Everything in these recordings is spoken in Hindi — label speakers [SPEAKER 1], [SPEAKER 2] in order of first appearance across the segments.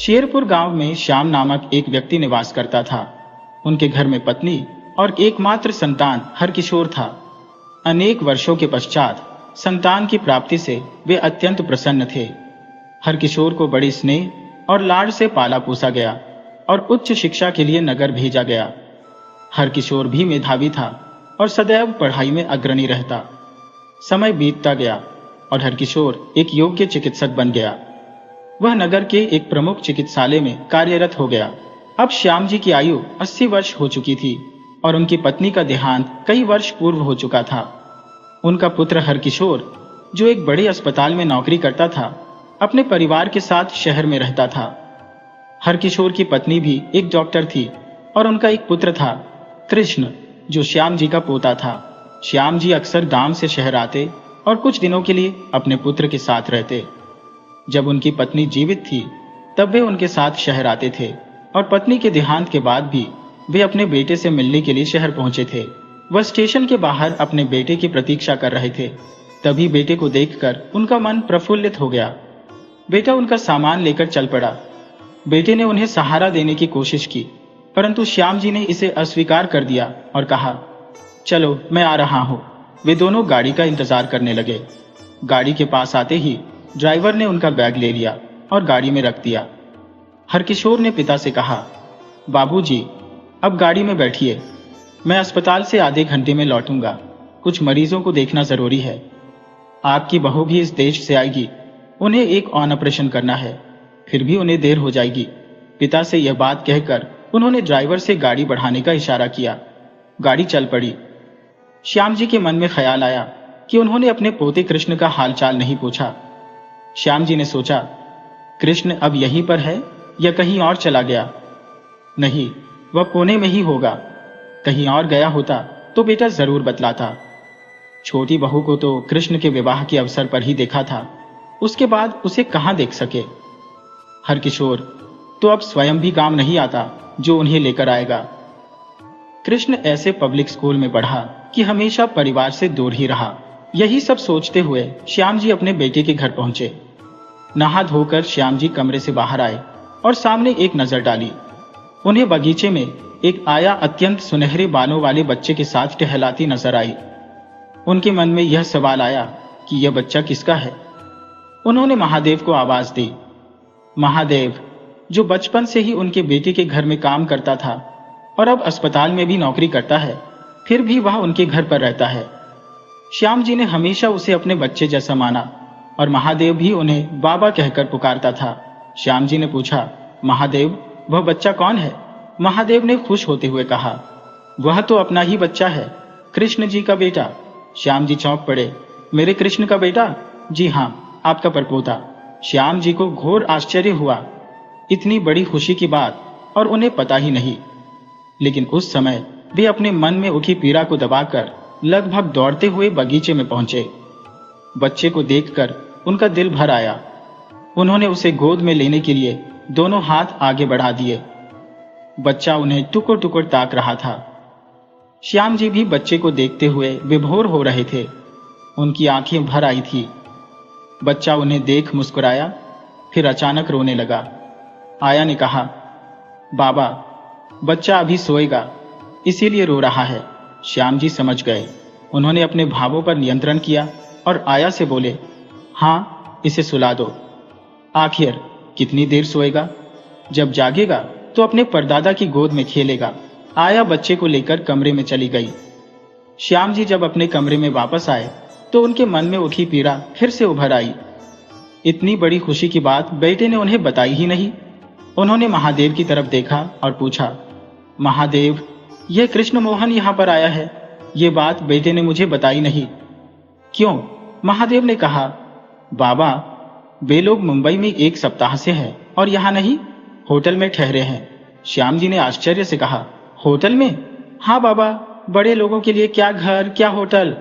[SPEAKER 1] शेरपुर गांव में श्याम नामक एक व्यक्ति निवास करता था। उनके घर में पत्नी और एकमात्र संतान हरकिशोर था। अनेक वर्षों के पश्चात संतान की प्राप्ति से वे अत्यंत प्रसन्न थे। हरकिशोर को बड़ी स्नेह और लाड से पाला पोसा गया और उच्च शिक्षा के लिए नगर भेजा गया। हरकिशोर भी मेधावी था और सदैव पढ़ाई में अग्रणी रहता। समय बीतता गया और हरकिशोर एक योग्य चिकित्सक बन गया। वह नगर के एक प्रमुख चिकित्सालय में कार्यरत हो गया। अब श्याम जी की आयु 80 वर्ष हो चुकी थी और उनकी पत्नी का देहांत कई वर्ष पूर्व हो चुका था। उनका पुत्र हरकिशोर, जो एक बड़े अस्पताल में नौकरी करता था, अपने परिवार के साथ शहर में रहता था। हरकिशोर की पत्नी भी एक डॉक्टर थी और उनका एक पुत्र था, कृष्ण, जो श्याम जी का पोता था। श्याम जी अक्सर गांव से शहर आते और कुछ दिनों के लिए अपने पुत्र के साथ रहते। जब उनकी पत्नी जीवित थी तब वे उनके साथ शहर आते थे और पत्नी के देहांत के बाद भी वे अपने बेटे से मिलने के लिए शहर पहुंचे थे। वह स्टेशन के बाहर अपने बेटे की प्रतीक्षा कर रहे थे। तभी बेटे को देखकर उनका मन प्रफुल्लित हो गया। बेटा उनका सामान लेकर चल पड़ा। बेटे ने उन्हें सहारा देने की कोशिश की, परंतु श्याम जी ने इसे अस्वीकार कर दिया और कहा, चलो मैं आ रहा हूं। वे दोनों गाड़ी का इंतजार करने लगे। गाड़ी के पास आते ही ड्राइवर ने उनका बैग ले लिया और गाड़ी में रख दिया। हरकिशोर ने पिता से कहा, बाबूजी, अब गाड़ी में बैठिए, मैं अस्पताल से आधे घंटे में लौटूंगा। कुछ मरीजों को देखना जरूरी है। आपकी बहू भी इस देश से आएगी, उन्हें एक ऑपरेशन करना है, फिर भी उन्हें देर हो जाएगी। पिता से यह बात कहकर उन्होंने ड्राइवर से गाड़ी बढ़ाने का इशारा किया। गाड़ी चल पड़ी। श्याम जी के मन में ख्याल आया कि उन्होंने अपने पोते कृष्ण का हालचाल नहीं पूछा। श्याम जी ने सोचा, कृष्ण अब यहीं पर है या कहीं और चला गया? नहीं, वह पुणे में ही होगा। कहीं और गया होता तो बेटा जरूर बतलाता। छोटी बहू को तो कृष्ण के विवाह के अवसर पर ही देखा था, उसके बाद उसे कहां देख सके। हरकिशोर तो अब स्वयं भी गांव नहीं आता जो उन्हें लेकर आएगा। कृष्ण ऐसे पब्लिक स्कूल में पढ़ा कि हमेशा परिवार से दूर ही रहा। यही सब सोचते हुए श्याम जी अपने बेटे के घर पहुंचे। नहा धोकर श्याम जी कमरे से बाहर आए और सामने एक नजर डाली। उन्हें बगीचे में एक आया अत्यंत सुनहरे बालों वाले बच्चे के साथ टहलाती नजर आई। उनके मन में यह सवाल आया कि यह बच्चा किसका है। उन्होंने महादेव को आवाज दी। महादेव, जो बचपन से ही उनके बेटे के घर में काम करता था और अब अस्पताल में भी नौकरी करता है, फिर भी वह उनके घर पर रहता है। श्याम जी ने हमेशा उसे अपने बच्चे जैसा माना और महादेव भी उन्हें बाबा कहकर पुकारता था। श्याम जी ने पूछा, महादेव, वह बच्चा कौन है? महादेव ने खुश होते हुए कहा, वह तो अपना ही बच्चा है, कृष्ण जी का बेटा। श्याम जी चौंक पड़े। मेरे कृष्ण का बेटा? जी हाँ, आपका परपोता। श्याम जी को घोर आश्चर्य हुआ। इतनी बड़ी खुशी की बात और उन्हें पता ही नहीं। लेकिन उस समय वे अपने मन में उठी पीड़ा को दबाकर लगभग दौड़ते हुए बगीचे में पहुंचे। बच्चे को देखकर उनका दिल भर आया। उन्होंने उसे गोद में लेने के लिए दोनों हाथ आगे बढ़ा दिए। बच्चा उन्हें टुकुर टुकुर ताक रहा था। श्याम जी भी बच्चे को देखते हुए विभोर हो रहे थे। उनकी आंखें भर आई थी। बच्चा उन्हें देख मुस्कुराया, फिर अचानक रोने लगा। आया ने कहा, बाबा, बच्चा अभी सोएगा, इसीलिए रो रहा है। श्याम जी समझ गए। उन्होंने अपने भावों पर नियंत्रण किया और आया से बोले, हाँ, इसे सुला दो। आखिर कितनी देर सोएगा? जब जागेगा तो अपने परदादा की गोद में खेलेगा। आया बच्चे को लेकर कमरे में चली गई। श्याम जी जब अपने कमरे में वापस आए तो उनके मन में उठी पीड़ा फिर से उभर आई। इतनी बड़ी खुशी की बात बेटे ने उन्हें बताई ही नहीं। उन्होंने महादेव की तरफ देखा और पूछा, महादेव, यह कृष्ण मोहन यहाँ पर आया है, ये बात बेटे ने मुझे बताई नहीं। क्यों? महादेव ने कहा, बाबा, वे लोग मुंबई में 1 सप्ताह से हैं और यहाँ नहीं, होटल में ठहरे हैं। श्याम जी ने आश्चर्य से कहा, होटल में? हाँ बाबा, बड़े लोगों के लिए क्या घर क्या होटल।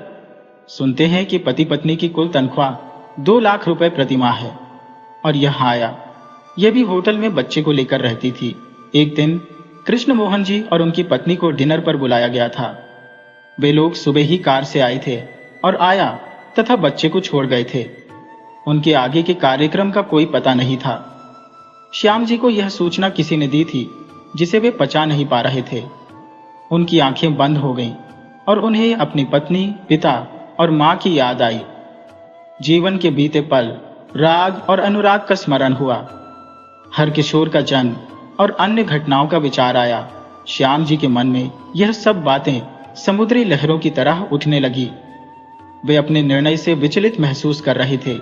[SPEAKER 1] सुनते हैं कि पति पत्नी की कुल तनख्वाह 2 लाख रुपए प्रति माह है। और यह आया, यह भी होटल में बच्चे को लेकर रहती थी। एक दिन कृष्ण मोहन जी और उनकी पत्नी को डिनर पर बुलाया गया था। वे लोग सुबह ही कार से आए थे और आया तथा बच्चे को छोड़ गए थे। उनके आगे के कार्यक्रम का कोई पता नहीं था। श्याम जी को यह सूचना किसी ने दी थी जिसे वे पचा नहीं पा रहे थे। उनकी आंखें बंद हो गईं और उन्हें अपनी पत्नी, पिता और मां की याद आई। जीवन के बीते पल, राग और अनुराग का स्मरण हुआ। हरकिशोर का जन्म और अन्य घटनाओं का विचार आया। श्याम जी के मन में यह सब बातें समुद्री लहरों की तरह उठने लगी। वे अपने निर्णय से विचलित महसूस कर रहे थे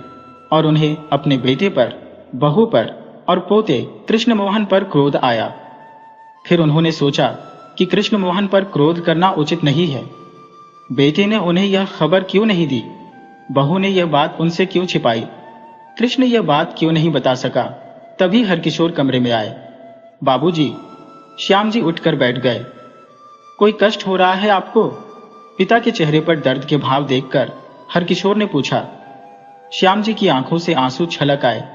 [SPEAKER 1] और उन्हें अपने बेटे पर, बहू पर और पोते कृष्णमोहन पर क्रोध आया। फिर उन्होंने सोचा कि कृष्णमोहन पर क्रोध करना उचित नहीं है। बेटे ने उन्हें यह खबर क्यों नहीं दी? बहू ने यह बात उनसे क्यों छिपाई? कृष्ण यह बात क्यों नहीं बता सका? तभी हरकिशोर कमरे में आए। बाबूजी। श्याम जी उठकर बैठ गए। कोई कष्ट हो रहा है आपको? पिता के चेहरे पर दर्द के भाव देखकर हरकिशोर ने पूछा। श्याम जी की आंखों से आंसू छलक आए।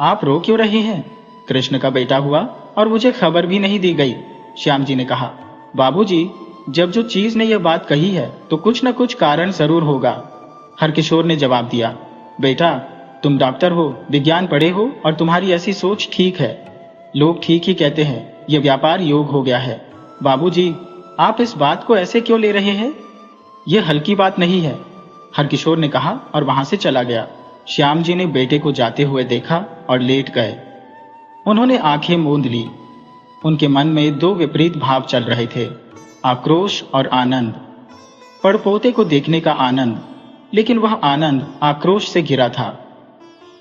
[SPEAKER 1] आप रो क्यों रहे हैं? कृष्ण का बेटा हुआ और मुझे खबर भी नहीं दी गई, श्याम जी ने कहा। बाबूजी, जब जो चीज ने यह बात कही है तो कुछ न कुछ कारण जरूर होगा, हरकिशोर ने जवाब दिया। बेटा, तुम डॉक्टर हो, विज्ञान पढ़े हो और तुम्हारी ऐसी सोच ठीक है। लोग ठीक ही कहते हैं, यह व्यापार योग हो गया है। बाबूजी, आप इस बात को ऐसे क्यों ले रहे हैं? यह हल्की बात नहीं है, हरकिशोर ने कहा और वहां से चला गया। श्याम जी ने बेटे को जाते हुए देखा और लेट गए। उन्होंने आंखें मूंद ली। उनके मन में दो विपरीत भाव चल रहे थे, आक्रोश और आनंद। पड़पोते को देखने का आनंद, लेकिन वह आनंद आक्रोश से घिरा था।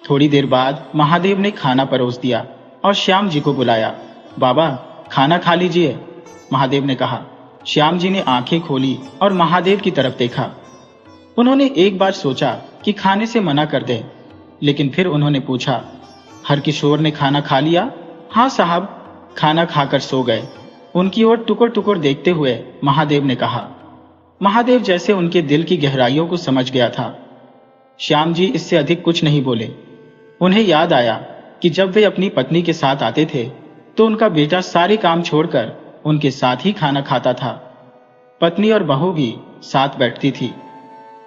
[SPEAKER 1] थोड़ी देर बाद महादेव ने खाना परोस दिया और श्याम जी को बुलाया। बाबा, खाना खा लीजिए, महादेव ने कहा। श्याम जी ने आंखें खोली और महादेव की तरफ देखा। उन्होंने एक बार सोचा कि खाने से मना कर दे, लेकिन फिर उन्होंने पूछा, हरकिशोर ने खाना खा लिया? हाँ साहब, खाना खाकर सो गए, उनकी ओर टुकुर टुकुर देखते हुए महादेव ने कहा। महादेव जैसे उनके दिल की गहराइयों को समझ गया था। श्याम जी इससे अधिक कुछ नहीं बोले। उन्हें याद आया कि जब वे अपनी पत्नी के साथ आते थे तो उनका बेटा सारे काम छोड़कर उनके साथ ही खाना खाता था। पत्नी और बहू भी साथ बैठती थी।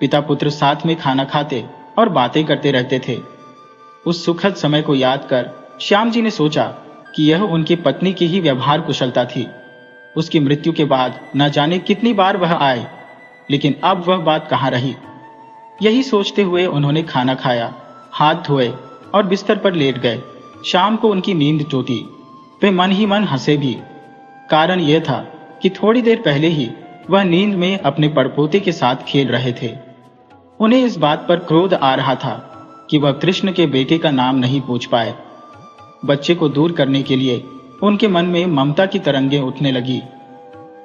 [SPEAKER 1] पिता पुत्र साथ में खाना खाते और बातें करते रहते थे। उस सुखद समय को याद कर श्याम जी ने सोचा कि यह उनकी पत्नी की ही व्यवहार कुशलता थी। उसकी मृत्यु के बाद न जाने कितनी बार वह आए, लेकिन अब वह बात कहाँ रही। यही सोचते हुए उन्होंने खाना खाया, हाथ धोए और बिस्तर पर लेट गए। शाम को उनकी नींद टूटी। वे मन ही मन हंसे भी। कारण यह था कि थोड़ी देर पहले ही वह नींद में अपने पड़पोते के साथ खेल रहे थे। उन्हें इस बात पर क्रोध आ रहा था कि वह कृष्ण के बेटे का नाम नहीं पूछ पाए। बच्चे को दूर करने के लिए उनके मन में ममता की तरंगें उठने लगी।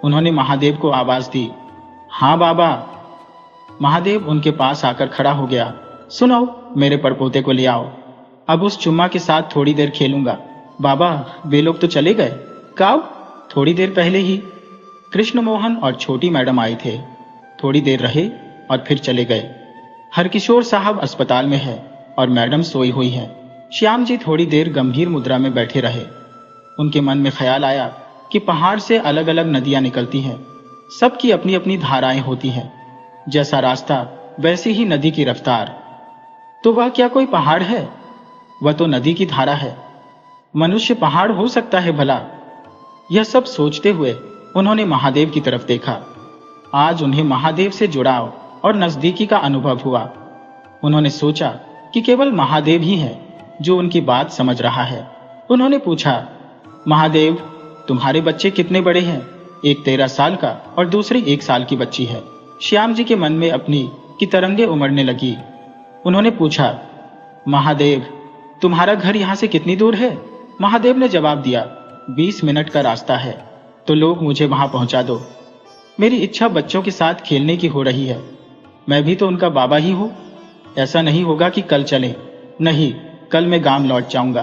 [SPEAKER 1] उन्होंने महादेव को आवाज दी, हाँ बाबा। महादेव उनके पास आकर खड़ा हो गया। सुनो, मेरे पड़पोते को ले आओ, अब उस चुम्मा के साथ थोड़ी देर खेलूंगा। बाबा, वे लोग तो चले गए। कब? थोड़ी देर पहले ही। कृष्णमोहन और छोटी मैडम आए थे, थोड़ी देर रहे और फिर चले गए। हरकिशोर साहब अस्पताल में है और मैडम सोई हुई है। श्याम जी थोड़ी देर गंभीर मुद्रा में बैठे रहे। उनके मन में ख्याल आया कि पहाड़ से अलग अलग नदियां निकलती हैं, सबकी अपनी अपनी धाराएं होती हैं। जैसा रास्ता वैसी ही नदी की रफ्तार। तो वह क्या कोई पहाड़ है? वह तो नदी की धारा है। मनुष्य पहाड़ हो सकता है भला? यह सब सोचते हुए उन्होंने महादेव की तरफ देखा। आज उन्हें महादेव से जुड़ाव और नजदीकी का अनुभव हुआ। उन्होंने सोचा कि केवल महादेव ही है जो उनकी बात समझ रहा है। उन्होंने पूछा, महादेव, तुम्हारे बच्चे कितने बड़े हैं? एक 13 साल का और दूसरी 1 साल की बच्ची है। श्याम जी के मन में अपनी की तरंगे उमड़ने लगी। उन्होंने पूछा, महादेव, तुम्हारा घर यहां से कितनी दूर है? महादेव ने जवाब दिया, 20 मिनट का रास्ता है, तो लोग मुझे वहां पहुंचा दो। मेरी इच्छा बच्चों के साथ खेलने की हो रही है। मैं भी तो उनका बाबा ही हूं। ऐसा नहीं होगा कि कल चले। नहीं, कल मैं गांव लौट जाऊंगा।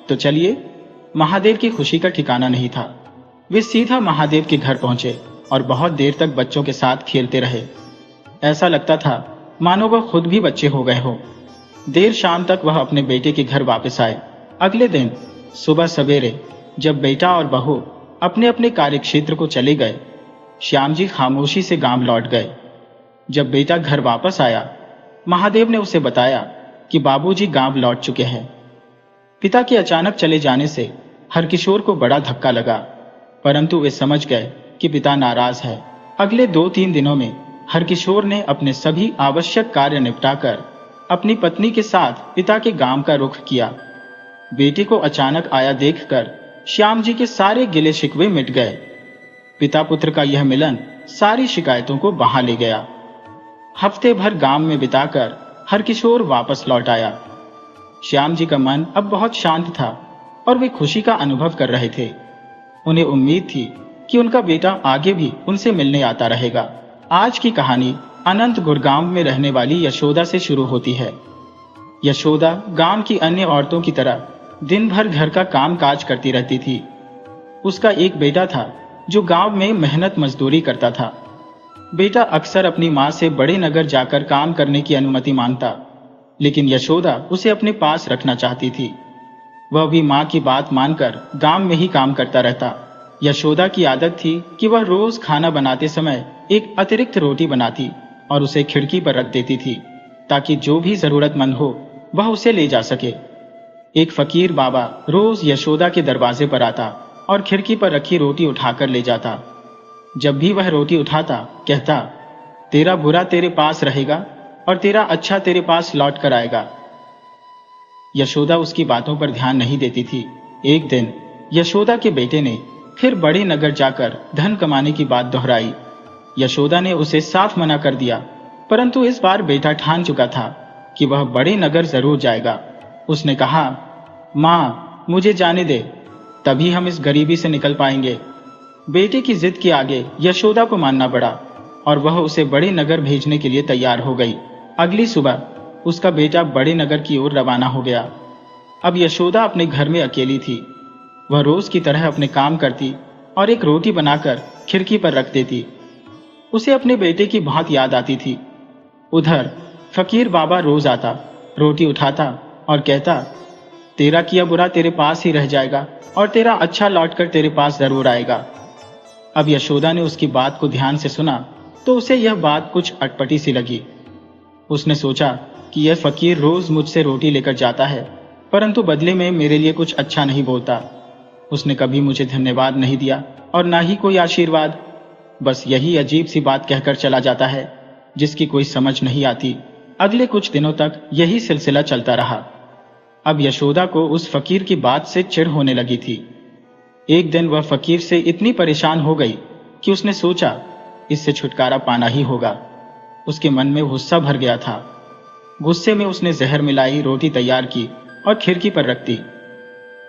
[SPEAKER 1] तो चलिए। महादेव की खुशी का ठिकाना नहीं था। वे सीधा महादेव के घर पहुंचे और बहुत देर तक बच्चों के साथ खेलते रहे। ऐसा लगता था मानो वह खुद भी बच्चे हो गए हो। देर शाम तक वह अपने बेटे के घर वापस आए। अगले दिन सुबह सवेरे जब बेटा और बहू अपने अपने कार्यक्षेत्र को चले गए, श्याम जी खामोशी से गांव लौट गए। जब बेटा घर वापस आया, महादेव ने उसे बताया कि बाबूजी गांव लौट चुके हैं। पिता के अचानक चले जाने से हरकिशोर को बड़ा धक्का लगा, परंतु वे समझ गए कि पिता नाराज है। अगले 2-3 दिनों में हरकिशोर ने अपने सभी आवश्यक कार्य निपटाकर अपनी पत्नी के साथ पिता के गांव का रुख किया। बेटे को अचानक आया देखकर श्याम जी के सारे गिले शिकवे मिट गए। पिता पुत्र का यह मिलन सारी शिकायतों को बहा ले गया। हफ्ते भर गांव में बिताकर हरकिशोर वापस लौट आया। श्याम जी का मन अब बहुत शांत था और वे खुशी का अनुभव कर रहे थे। उन्हें उम्मीद थी कि उनका बेटा आगे भी उनसे मिलने आता रहेगा। आज की कहानी अनंत गुड़गांव में रहने वाली यशोदा से शुरू होती है। यशोदा गांव की अन्य औरतों की तरह दिन भर घर का काम काज करती रहती थी। उसका एक बेटा था जो गांव में मेहनत मजदूरी करता था। बेटा अक्सर अपनी मां से बड़े नगर जाकर काम करने की अनुमति मांगता, लेकिन यशोदा उसे अपने पास रखना चाहती थी। वह भी मां की बात मानकर गांव में ही काम करता रहता। यशोदा की आदत थी कि वह रोज खाना बनाते समय एक अतिरिक्त रोटी बनाती और उसे खिड़की पर रख देती थी, ताकि जो भी जरूरतमंद हो वह उसे ले जा सके। एक फकीर बाबा रोज यशोदा के दरवाजे पर आता और खिड़की पर रखी रोटी उठाकर ले जाता। जब भी वह रोटी उठाता, कहता, तेरा बुरा तेरे पास रहेगा और तेरा अच्छा तेरे पास लौट कर आएगा। यशोदा उसकी बातों पर ध्यान नहीं देती थी। एक दिन यशोदा के बेटे ने फिर बड़े नगर जाकर धन कमाने की बात दोहराई। यशोदा ने उसे साफ मना कर दिया, परंतु इस बार बेटा ठान चुका था कि वह बड़े नगर जरूर जाएगा। उसने कहा, माँ मुझे जाने दे, तभी हम इस गरीबी से निकल पाएंगे। बेटे की जिद के आगे यशोदा को मानना पड़ा और वह उसे बड़े नगर भेजने के लिए तैयार हो गई। अगली सुबह उसका बेटा बड़े नगर की ओर रवाना हो गया। अब यशोदा अपने घर में अकेली थी। वह रोज की तरह अपने काम करती और एक रोटी बनाकर खिड़की पर रख देती। उसे अपने बेटे की बहुत याद आती थी। उधर फकीर बाबा रोज आता, रोटी उठाता और कहता, तेरा किया बुरा तेरे पास ही रह जाएगा और तेरा अच्छा लौटकर तेरे पास जरूर आएगा। अब यशोदा ने उसकी बात को ध्यान से सुना तो उसे यह बात कुछ अटपटी सी लगी। उसने सोचा कि यह फकीर रोज मुझसे रोटी लेकर जाता है, परंतु बदले में मेरे लिए कुछ अच्छा नहीं बोलता। उसने कभी मुझे धन्यवाद नहीं दिया और ना ही कोई आशीर्वाद। बस यही अजीब सी बात कहकर चला जाता है जिसकी कोई समझ नहीं आती। अगले कुछ दिनों तक यही सिलसिला चलता रहा। अब यशोदा को उस फकीर की बात से चिढ़ होने लगी थी। एक दिन वह फकीर से इतनी परेशान हो गई कि उसने सोचा इससे छुटकारा पाना ही होगा। उसके मन में गुस्सा भर गया था। गुस्से में उसने जहर मिलाई रोटी तैयार की और खिड़की पर रख दी।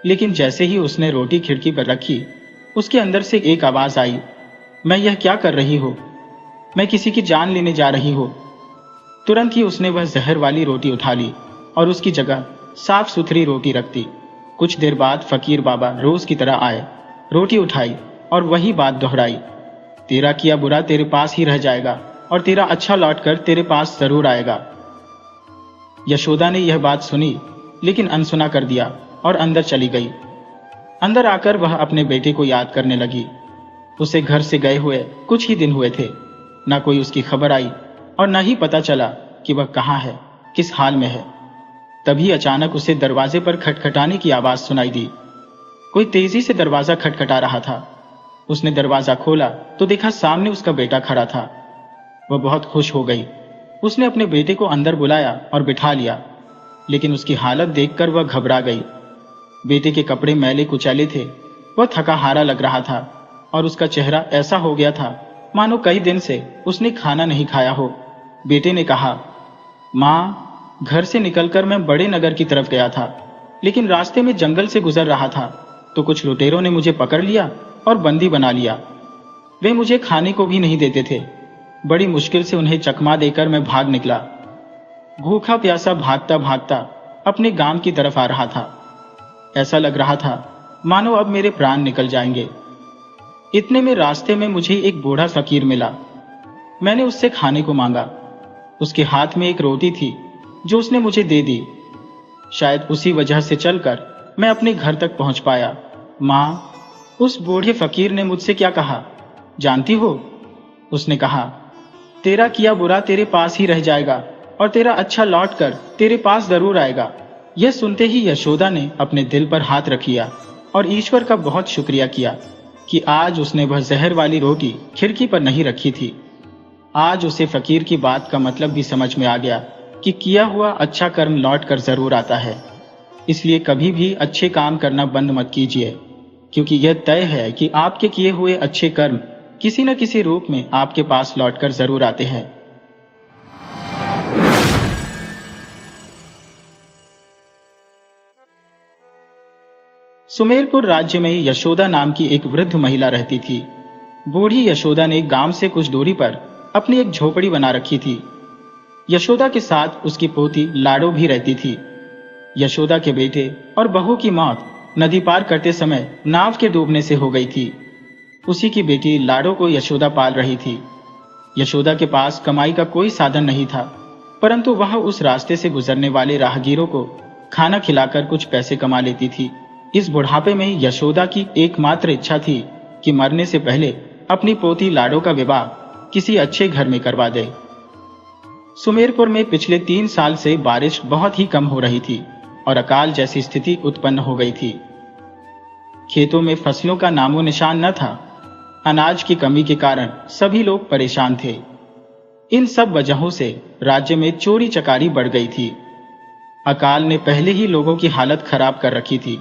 [SPEAKER 1] लेकिन जैसे ही उसने रोटी खिड़की पर रखी, उसके अंदर से एक आवाज आई, मैं यह क्या कर रही हूं? मैं किसी की जान लेने जा रही हूं। तुरंत ही उसने वह जहर वाली रोटी उठा ली और उसकी जगह साफ सुथरी रोटी रख दी। कुछ देर बाद फकीर बाबा रोज की तरह आए, रोटी उठाई और वही बात दोहराई, तेरा किया बुरा तेरे पास ही रह जाएगा और तेरा अच्छा लौटकर तेरे पास जरूर आएगा। यशोदा ने यह बात सुनी लेकिन अनसुना कर दिया और अंदर चली गई। अंदर आकर वह अपने बेटे को याद करने लगी। उसे घर से गए हुए कुछ ही दिन हुए थे। न कोई उसकी खबर आई और न ही पता चला कि वह कहाँ है, किस हाल में है। तभी अचानक उसे दरवाजे पर खटखटाने की आवाज सुनाई दी। कोई तेजी से दरवाजा खटखटा रहा था। उसने दरवाजा खोला तो देखा सामने उसका बेटा खड़ा था। वह बहुत खुश हो गई। उसने अपने बेटे को अंदर बुलाया और बिठा लिया, लेकिन उसकी हालत देखकर वह घबरा गई। बेटे के कपड़े मैले कुचैले थे, वह थका हारा लग रहा था और उसका चेहरा ऐसा हो गया था मानो कई दिन से उसने खाना नहीं खाया हो। बेटे ने कहा, माँ, घर से निकलकर मैं बड़े नगर की तरफ गया था, लेकिन रास्ते में जंगल से गुजर रहा था तो कुछ लुटेरों ने मुझे पकड़ लिया और बंदी बना लिया। वे मुझे खाने को भी नहीं देते थे। बड़ी मुश्किल से उन्हें चकमा देकर मैं भाग निकला। भूखा प्यासा भागता भागता अपने गांव की तरफ आ रहा था। ऐसा लग रहा था मानो अब मेरे प्राण निकल जाएंगे। इतने में रास्ते में मुझे एक बूढ़ा फकीर मिला। मैंने उससे खाने को मांगा। उसके हाथ में एक रोटी थी जो उसने मुझे दे दी। शायद उसी वजह से चलकर मैं अपने घर तक पहुंच पाया। माँ, उस बूढ़े फकीर ने मुझसे क्या कहा जानती हो? उसने कहा, तेरा किया बुरा तेरे पास ही रह जाएगा और तेरा अच्छा लौटकर तेरे पास जरूर आएगा। यह सुनते ही यशोदा ने अपने दिल पर हाथ रख लिया और ईश्वर का बहुत शुक्रिया किया कि आज उसने वह जहर वाली रोटी खिड़की पर नहीं रखी थी। आज उसे फकीर की बात का मतलब भी समझ में आ गया कि किया हुआ अच्छा कर्म लौट कर जरूर आता है। इसलिए कभी भी अच्छे काम करना बंद मत कीजिए, क्योंकि यह तय है कि आपके किए हुए अच्छे कर्म किसी न किसी रूप में आपके पास लौटकर जरूर आते हैं। सुमेरपुर राज्य में यशोदा नाम की एक वृद्ध महिला रहती थी। बूढ़ी यशोदा ने गांव से कुछ दूरी पर अपनी एक झोपड़ी बना रखी थी। यशोदा के साथ उसकी पोती लाडो भी रहती थी। यशोदा के बेटे और बहू की मौत नदी पार करते समय नाव के डूबने से हो गई थी। उसी की बेटी लाडो को यशोदा पाल रही थी। यशोदा के पास कमाई का कोई साधन नहीं था, परंतु वह उस रास्ते से गुजरने वाले राहगीरों को खाना खिलाकर कुछ पैसे कमा लेती थी। इस बुढ़ापे में यशोदा की एकमात्र इच्छा थी कि मरने से पहले अपनी पोती लाडो का विवाह किसी अच्छे घर में करवा दे। सुमेरपुर में पिछले 3 साल से बारिश बहुत ही कम हो रही थी और अकाल जैसी स्थिति उत्पन्न हो गई थी। खेतों में फसलों का नामो निशान न था। अनाज की कमी के कारण सभी लोग परेशान थे। इन सब वजहों से राज्य में चोरी चकारी बढ़ गई थी। अकाल ने पहले ही लोगों की हालत खराब कर रखी थी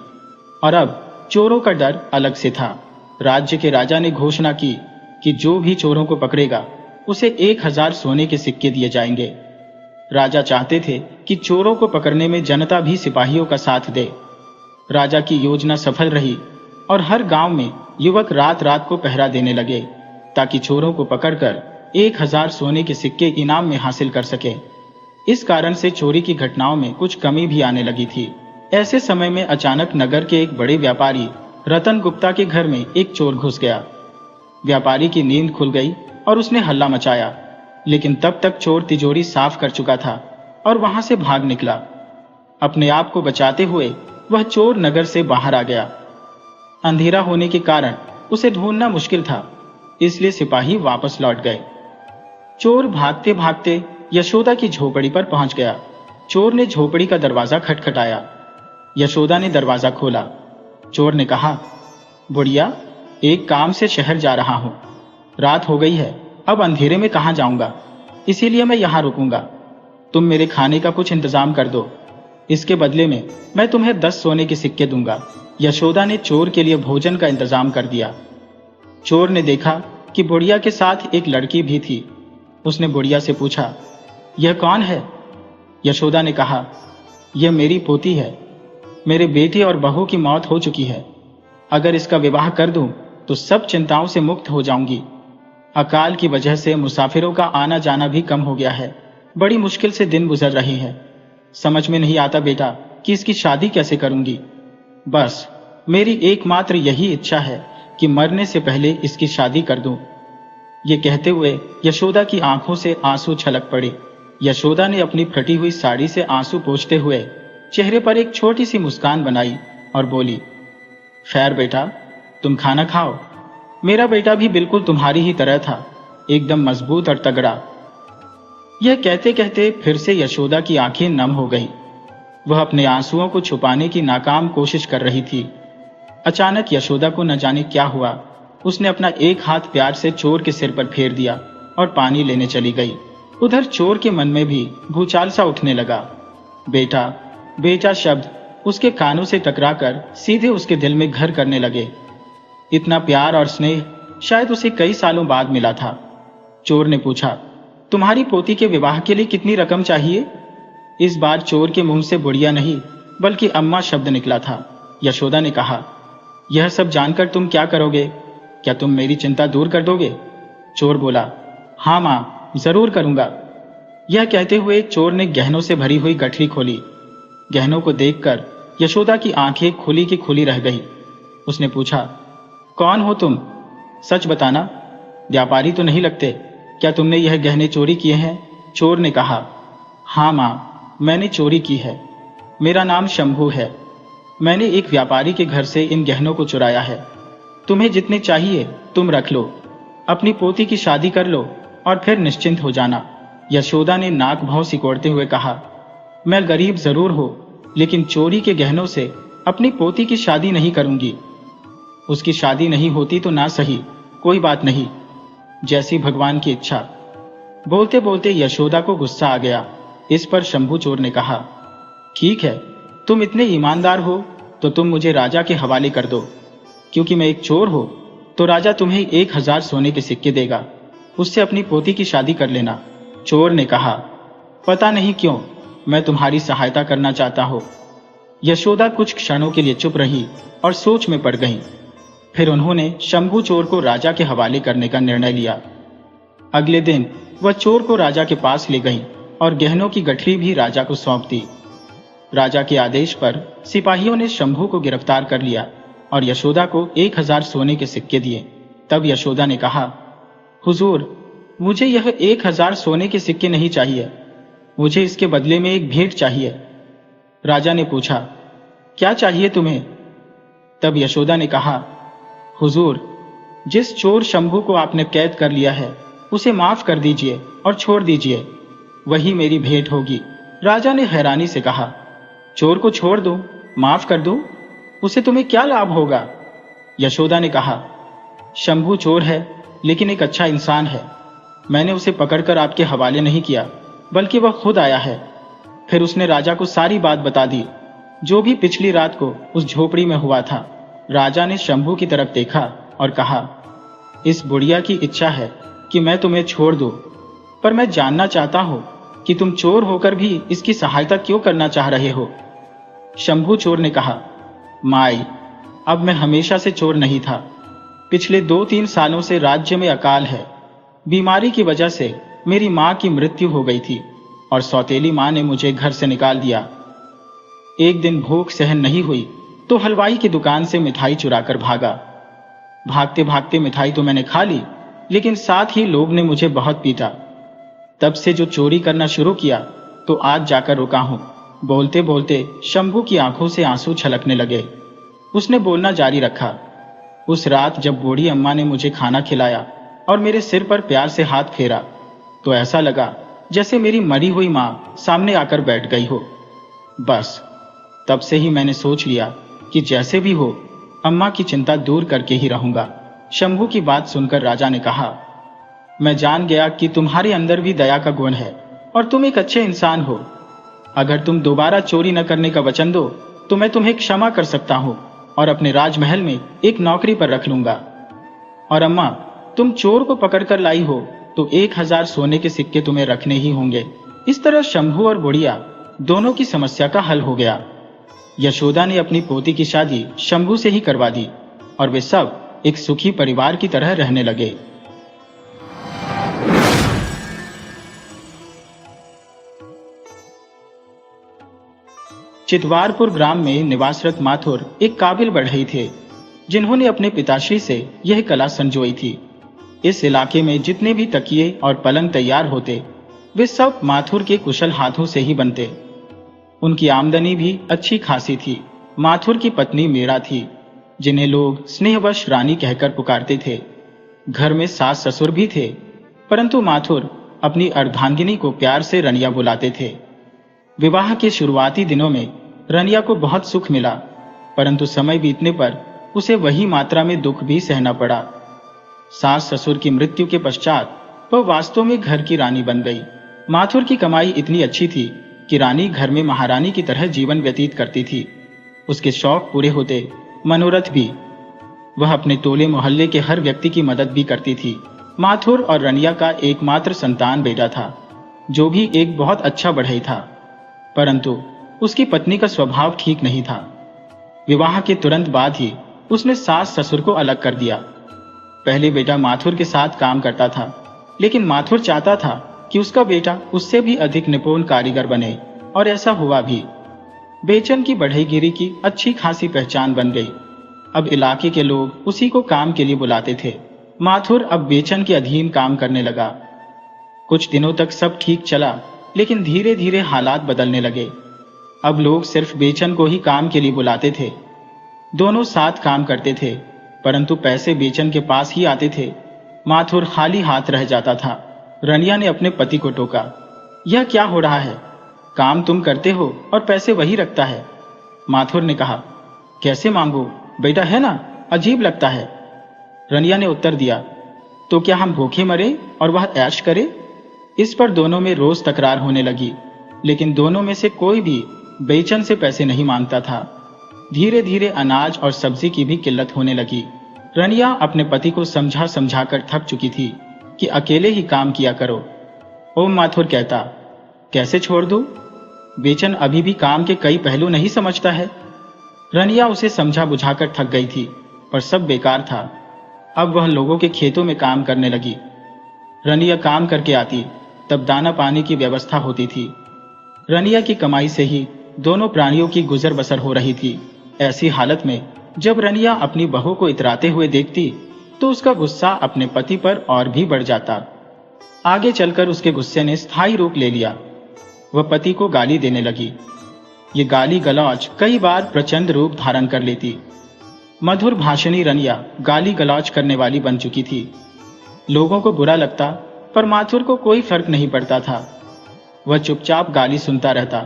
[SPEAKER 1] और अब चोरों का डर अलग से था। राज्य के राजा ने घोषणा की कि जो भी चोरों को पकड़ेगा उसे 1000 सोने के सिक्के दिए जाएंगे। राजा चाहते थे कि चोरों को पकड़ने में जनता भी सिपाहियों का साथ दे। राजा की योजना सफल रही और हर गांव में युवक रात रात को पहरा देने लगे ताकि चोरों को पकड़कर 1000 सोने के सिक्के इनाम में हासिल कर सके। इस कारण से चोरी की घटनाओं में कुछ कमी भी आने लगी थी। ऐसे समय में अचानक नगर के एक बड़े व्यापारी रतन गुप्ता के घर में एक चोर घुस गया। व्यापारी की नींद खुल गई और उसने हल्ला मचाया, लेकिन तब तक चोर तिजोरी साफ कर चुका था और वहां से भाग निकला। अपने आप को बचाते हुए वह चोर नगर से बाहर आ गया। अंधेरा होने के कारण उसे ढूंढना मुश्किल था, इसलिए सिपाही वापस लौट गए। चोर भागते भागते यशोदा की झोपड़ी पर पहुंच गया। चोर ने झोपड़ी का दरवाजा खटखटाया। यशोदा ने दरवाजा खोला। चोर ने कहा, बुढ़िया, एक काम से शहर जा रहा हूं। रात हो गई है, अब अंधेरे में कहां जाऊंगा, इसीलिए मैं यहां रुकूंगा। तुम मेरे खाने का कुछ इंतजाम कर दो, इसके बदले में मैं तुम्हें 10 सोने के सिक्के दूंगा। यशोदा ने चोर के लिए भोजन का इंतजाम कर दिया। चोर ने देखा कि बुढ़िया के साथ एक लड़की भी थी। उसने बुढ़िया से पूछा, यह कौन है? यशोदा ने कहा, यह मेरी पोती है। मेरे बेटे और बहू की मौत हो चुकी है। अगर इसका विवाह कर दूं तो सब चिंताओं से मुक्त हो जाऊंगी। अकाल की वजह से मुसाफिरों का आना जाना भी कम हो गया है। बड़ी मुश्किल से दिन गुजर रही है। समझ में नहीं आता बेटा कि इसकी शादी कैसे करूंगी। बस मेरी एकमात्र यही इच्छा है कि मरने से पहले इसकी शादी कर दूं। ये कहते हुए यशोदा की आंखों से आंसू छलक पड़े। यशोदा ने अपनी फटी हुई साड़ी से आंसू पोंछते हुए चेहरे पर एक छोटी सी मुस्कान बनाई और बोली, खैर बेटा, तुम खाना खाओ। मेरा बेटा भी बिल्कुल तुम्हारी ही तरह था, एकदम मजबूत और तगड़ा। यह कहते कहते फिर से यशोदा की आंखें नम हो गई। वह अपने आंसुओं को छुपाने की नाकाम कोशिश कर रही थी। अचानक यशोदा को न जाने क्या हुआ। उसने अपना एक हाथ प्यार से चोर के सिर पर फेर दिया और पानी लेने चली गई। उधर चोर के मन में भी भूचाल सा उठने लगा। बेटा बेटा शब्द उसके कानों से टकराकर सीधे उसके दिल में घर करने लगे। इतना प्यार और स्नेह शायद उसे कई सालों बाद मिला था। चोर ने पूछा, तुम्हारी पोती के विवाह के लिए कितनी रकम चाहिए? इस बार चोर के मुंह से बुढ़िया नहीं बल्कि अम्मा शब्द निकला था। यशोदा ने कहा, यह सब जानकर तुम क्या करोगे? क्या तुम मेरी चिंता दूर कर दोगे? चोर बोला, हाँ माँ, जरूर करूंगा। यह कहते हुए चोर ने गहनों से भरी हुई गठरी खोली। गहनों को देखकर यशोदा की आंखें खुली की खुली रह गई। उसने पूछा, कौन हो तुम? सच बताना, व्यापारी तो नहीं लगते। क्या तुमने यह गहने चोरी किए हैं? चोर ने कहा, हाँ माँ, मैंने चोरी की है। मेरा नाम शंभू है। मैंने एक व्यापारी के घर से इन गहनों को चुराया है। तुम्हें जितने चाहिए तुम रख लो। अपनी पोती की शादी कर लो और फिर निश्चिंत हो जाना। यशोदा ने नाक भाव सिकोड़ते हुए कहा, मैं गरीब जरूर हूं, लेकिन चोरी के गहनों से अपनी पोती की शादी नहीं करूंगी। उसकी शादी नहीं होती तो ना सही, कोई बात नहीं, जैसी भगवान की इच्छा। बोलते बोलते यशोदा को गुस्सा आ गया। इस पर शंभू चोर ने कहा, ठीक है, तुम इतने ईमानदार हो तो तुम मुझे राजा के हवाले कर दो। क्योंकि मैं एक चोर हूं तो राजा तुम्हें 1000 सोने के सिक्के देगा, उससे अपनी पोती की शादी कर लेना। चोर ने कहा, पता नहीं क्यों मैं तुम्हारी सहायता करना चाहता हूं। यशोदा कुछ क्षणों के लिए चुप रही और सोच में पड़ गईं। फिर उन्होंने शंभू चोर को राजा के हवाले करने का निर्णय लिया। अगले दिन वह चोर को राजा के पास ले गईं और गहनों की गठरी भी राजा को सौंप दी। राजा के आदेश पर सिपाहियों ने शंभू को गिरफ्तार कर लिया और यशोदा को 1000 सोने के सिक्के दिए। तब यशोदा ने कहा, हुजूर, मुझे यह 1000 सोने के सिक्के नहीं चाहिए, मुझे इसके बदले में एक भेंट चाहिए। राजा ने पूछा, क्या चाहिए तुम्हें? तब यशोदा ने कहा, हुजूर, जिस चोर शंभू को आपने कैद कर लिया है उसे माफ कर दीजिए और छोड़ दीजिए, वही मेरी भेंट होगी। राजा ने हैरानी से कहा, चोर को छोड़ दूं, माफ कर दूं, उसे तुम्हें क्या लाभ होगा? यशोदा ने कहा, शंभू चोर है लेकिन एक अच्छा इंसान है। मैंने उसे पकड़कर आपके हवाले नहीं किया, बल्कि वह खुद आया है। फिर उसने राजा को सारी बात बता दी, जो भी पिछली रात को उस झोपड़ी में हुआ था। राजा ने शंभू की तरफ देखा और कहा, इस बुढ़िया की इच्छा है कि मैं तुम्हें छोड़ दूं, पर मैं जानना चाहता हूं कि तुम चोर होकर भी इसकी सहायता क्यों करना चाह रहे हो? शंभू चोर ने कहा, माई, अब मैं हमेशा से चोर नहीं था। पिछले 2-3 सालों से राज्य में अकाल है। बीमारी की वजह से मेरी मां की मृत्यु हो गई थी और सौतेली मां ने मुझे घर से निकाल दिया। एक दिन भूख सहन नहीं हुई तो हलवाई की दुकान से मिठाई चुराकर भागा। भागते भागते मिठाई तो मैंने खा ली, लेकिन साथ ही लोग ने मुझे बहुत पीटा। तब से जो चोरी करना शुरू किया तो आज जाकर रुका हूं। बोलते बोलते शंभू की आंखों से आंसू छलकने लगे। उसने बोलना जारी रखा, उस रात जब बूढ़ी अम्मा ने मुझे खाना खिलाया और मेरे सिर पर प्यार से हाथ फेरा तो ऐसा लगा जैसे मेरी मरी हुई मां सामने आकर बैठ गई हो। बस तब से ही मैंने सोच लिया कि जैसे भी हो अम्मा की चिंता दूर करके ही रहूंगा। शंभू की बात सुनकर राजा ने कहा, मैं जान गया कि तुम्हारे अंदर भी दया का गुण है और तुम एक अच्छे इंसान हो। अगर तुम दोबारा चोरी न करने का वचन दो तो मैं तुम्हें क्षमा कर सकता हूं और अपने राजमहल में एक नौकरी पर रख लूंगा। और अम्मा, तुम चोर को पकड़कर लाई हो तो 1000 सोने के सिक्के तुम्हें रखने ही होंगे। इस तरह शंभू और बुढ़िया दोनों की समस्या का हल हो गया। यशोदा ने अपनी पोती की शादी शंभू से ही करवा दी और वे सब एक सुखी परिवार की तरह रहने लगे। चितवारपुर ग्राम में निवासरत माथुर एक काबिल बढ़ई थे, जिन्होंने अपने पिताश्री से यह कला संजोई थी। इस इलाके में जितने भी तकिए और पलंग तैयार होते वे सब माथुर के कुशल हाथों से ही बनते। उनकी आमदनी भी अच्छी खासी थी। माथुर की पत्नी मीरा थी, जिन्हें लोग स्नेहवश रानी कहकर पुकारते थे। घर में सास ससुर भी थे, परंतु माथुर अपनी अर्धांगिनी को प्यार से रनिया बुलाते थे। विवाह के शुरुआती दिनों में रनिया को बहुत सुख मिला, परंतु समय बीतने पर उसे वही मात्रा में दुख भी सहना पड़ा। सास ससुर की मृत्यु के पश्चात वह वास्तव में घर की रानी बन गई। माथुर की कमाई इतनी अच्छी थी कि रानी घर में महारानी की तरह जीवन व्यतीत करती थी। उसके शौक पूरे होते, मनोरथ भी। वह अपने टोले मोहल्ले के हर व्यक्ति की मदद भी करती थी। माथुर और रनिया का एकमात्र संतान बेटा था, जो भी एक बहुत अच्छा बढ़ई था, परंतु उसकी पत्नी का स्वभाव ठीक नहीं था। विवाह के तुरंत बाद ही उसने सास ससुर को अलग कर दिया। पहले बेटा माथुर के साथ काम करता था, लेकिन माथुर चाहता था कि उसका बेटा उससे भी अधिक निपुण कारीगर बने, और ऐसा हुआ भी। बेचन की बढ़ईगिरी की अच्छी खासी पहचान बन गई। अब इलाके के लोग उसी को काम के लिए बुलाते थे। माथुर अब बेचन के अधीन काम करने लगा। कुछ दिनों तक सब ठीक चला, लेकिन धीरे धीरे हालात बदलने लगे। अब लोग सिर्फ बेचन को ही काम के लिए बुलाते थे। दोनों साथ काम करते थे, परंतु पैसे बेचन के पास ही आते थे। माथुर खाली हाथ रह जाता था। रनिया ने अपने पति को टोका, यह क्या हो रहा है? काम तुम करते हो और पैसे वही रखता है। माथुर ने कहा, कैसे मांगू, बेटा है ना, अजीब लगता है। रनिया ने उत्तर दिया, तो क्या हम भूखे मरे और वह ऐश करे। इस पर दोनों में रोज तकरार होने लगी, लेकिन दोनों में से कोई भी बेचन से पैसे नहीं मांगता था। धीरे धीरे अनाज और सब्जी की भी किल्लत होने लगी। रनिया अपने पति को समझा समझा कर थक चुकी थी कि अकेले ही काम किया करो। ओम माथुर कहता, कैसे छोड़ दूं? बेचन अभी भी काम के कई पहलू नहीं समझता है। रनिया उसे समझा बुझाकर थक गई थी, पर सब बेकार था। अब वह लोगों के खेतों में काम करने लगी। रनिया काम करके आती, तब दाना पानी की व्यवस्था होती थी। रनिया की कमाई से ही दोनों प्राणियों की गुजर बसर हो रही थी। ऐसी हालत में जब रनिया अपनी बहू को इतराते हुए देखती, तो उसका गुस्सा अपने पति पर और भी बढ़ जाता। आगे चलकर उसके गुस्से ने स्थायी रूप ले लिया। वह पति को गाली देने लगी। ये गाली गलौज कई बार प्रचंड रूप धारण कर लेती। मधुर भाषणी रनिया गाली गलौज करने वाली बन चुकी थी। लोगों को बुरा लगता, पर माथुर को कोई फर्क नहीं पड़ता था। वह चुपचाप गाली सुनता रहता।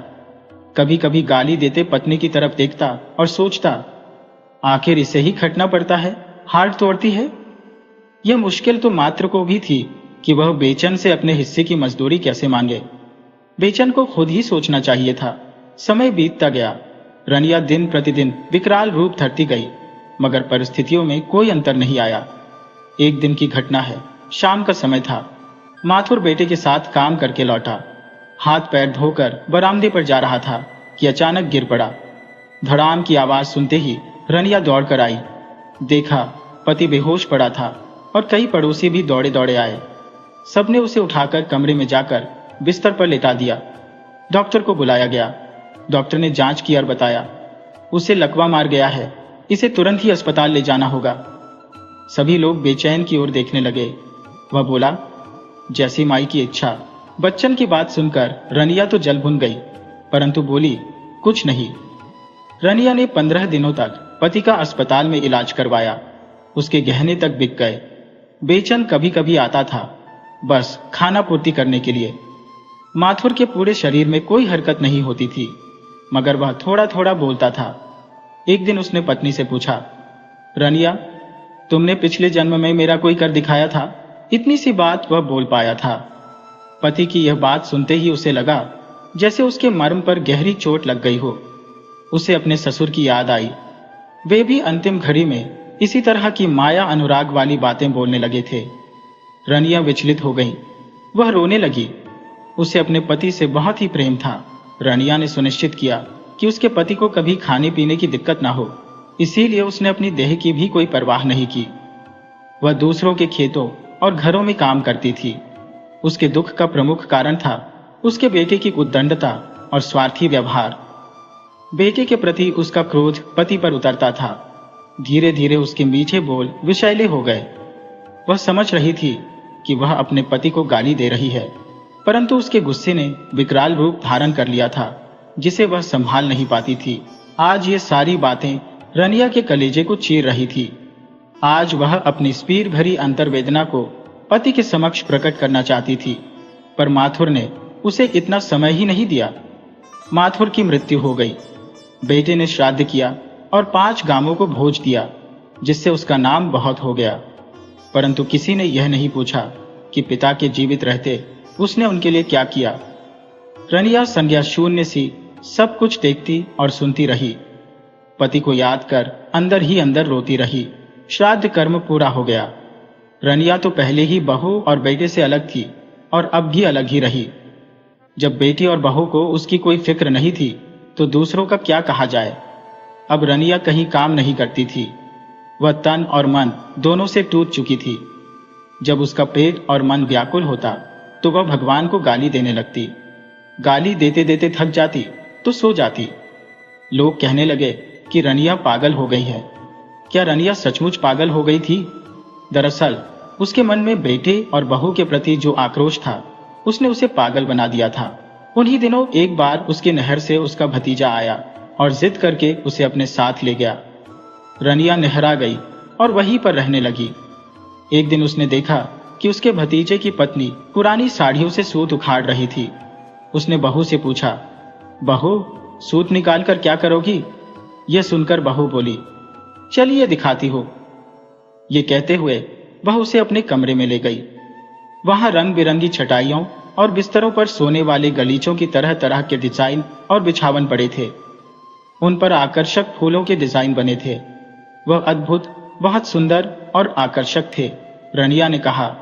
[SPEAKER 1] कभी कभी गाली देते पत्नी की तरफ देखता और सोचता, आखिर इसे ही खटना पड़ता है, हाथ तोड़ती है। यह मुश्किल तो मात्र को भी थी कि वह बेचन से अपने हिस्से की मजदूरी कैसे मांगे। बेचन को खुद ही सोचना चाहिए था। समय बीतता गया। रनिया दिन प्रतिदिन विकराल रूप धरती गई, मगर परिस्थितियों में कोई अंतर नहीं आया। एक दिन की घटना है। शाम का समय था। माथुर बेटे के साथ काम करके लौटा। हाथ पैर धोकर बरामदे पर जा रहा था कि अचानक गिर पड़ा। धड़ाम की आवाज सुनते ही रनिया दौड़कर आई। देखा, पति बेहोश पड़ा था और कई पड़ोसी भी दौड़े दौड़े आए। सबने उसे उठाकर कमरे में जाकर बिस्तर पर लेटा दिया। डॉक्टर को बुलाया गया। डॉक्टर ने जांच की और बताया, उसे लकवा मार गया है, इसे तुरंत ही अस्पताल ले जाना होगा। सभी लोग बेचैन की ओर देखने लगे। वह बोला, जैसी माई की इच्छा। बच्चन की बात सुनकर रनिया तो जल भुन गई, परंतु बोली, कुछ नहीं। रनिया ने 15 दिनों तक पति का अस्पताल में इलाज करवाया। उसके गहने तक बिक गए। बेचन कभी कभी आता था, बस खाना पूर्ति करने के लिए। माथुर के पूरे शरीर में कोई हरकत नहीं होती थी, मगर वह थोड़ा थोड़ा बोलता था। एक दिन उसने पत्नी से पूछा, रनिया, तुमने पिछले जन्म में मेरा कोई कर दिखाया था? इतनी सी बात वह बोल पाया था। पति की यह बात सुनते ही उसे लगा जैसे उसके मर्म पर गहरी चोट लग गई हो। उसे अपने ससुर की याद आई। वे भी अंतिम घड़ी में इसी तरह की माया अनुराग वाली बातें बोलने लगे थे। रनिया विचलित हो गई। वह रोने लगी। उसे अपने पति से बहुत ही प्रेम था। रनिया ने सुनिश्चित किया कि उसके पति को कभी खाने पीने की दिक्कत ना हो, इसीलिए उसने अपनी देह की भी कोई परवाह नहीं की। वह दूसरों के खेतों और घरों में काम करती थी। उसके दुख का प्रमुख कारण था उसके बेटे की उद्दंडता और स्वार्थी व्यवहार। बेटे के प्रति उसका क्रोध पति पर उतरता था। धीरे धीरे उसके मीठे बोल विषैले हो गए। वह समझ रही थी कि वह अपने पति को गाली दे रही है, परंतु उसके गुस्से ने विकराल रूप धारण कर लिया था, जिसे वह संभाल नहीं पाती थी। आज ये सारी बातें रनिया के कलेजे को चीर रही थी। आज वह अपनी स्पीर भरी अंतर्वेदना को पति के समक्ष प्रकट करना चाहती थी, पर माथुर ने उसे इतना समय ही नहीं दिया। माथुर की मृत्यु हो गई। बेटे ने श्राद्ध किया और 5 गांवों को भोज दिया, जिससे उसका नाम बहुत हो गया। परंतु किसी ने यह नहीं पूछा कि पिता के जीवित रहते उसने उनके लिए क्या किया। रनिया संज्ञा शून्य सी सब कुछ देखती और सुनती रही। पति को याद कर अंदर ही अंदर रोती रही। श्राद्ध कर्म पूरा हो गया। रनिया तो पहले ही बहू और बेटे से अलग थी और अब भी अलग ही रही। जब बेटी और बहू को उसकी कोई फिक्र नहीं थी, तो दूसरों का क्या कहा जाए। अब रनिया कहीं काम नहीं करती थी। वह तन और मन दोनों से टूट चुकी थी। जब उसका पेट और मन व्याकुल होता, तो वह भगवान को गाली देने लगती। गाली देते देते थक जाती तो सो जाती। लोग कहने लगे कि रनिया पागल हो गई है। क्या रनिया सचमुच पागल हो गई थी? दरअसल उसके मन में बेटे और बहू के प्रति जो आक्रोश था, उसने उसे पागल बना दिया था। उन्हीं दिनों एक बार उसके नहर से उसका भतीजा आया और जिद करके उसे अपने साथ ले गया। रनिया नहरा गई और वहीं पर रहने लगी। एक दिन उसने देखा कि उसके भतीजे की पत्नी पुरानी साड़ियों से सूत उखाड़ रही थी। उसने बहू से पूछा, बहू, सूत निकाल कर क्या करोगी? यह सुनकर बहू बोली, चलिए दिखाती हो। ये कहते हुए वह उसे अपने कमरे में ले गई। वहां रंग बिरंगी चटाइयों और बिस्तरों पर सोने वाले गलीचों की तरह तरह के डिजाइन और बिछावन पड़े थे। उन पर आकर्षक फूलों के डिजाइन बने थे। वह अद्भुत, बहुत सुंदर और आकर्षक थे। रनिया ने कहा,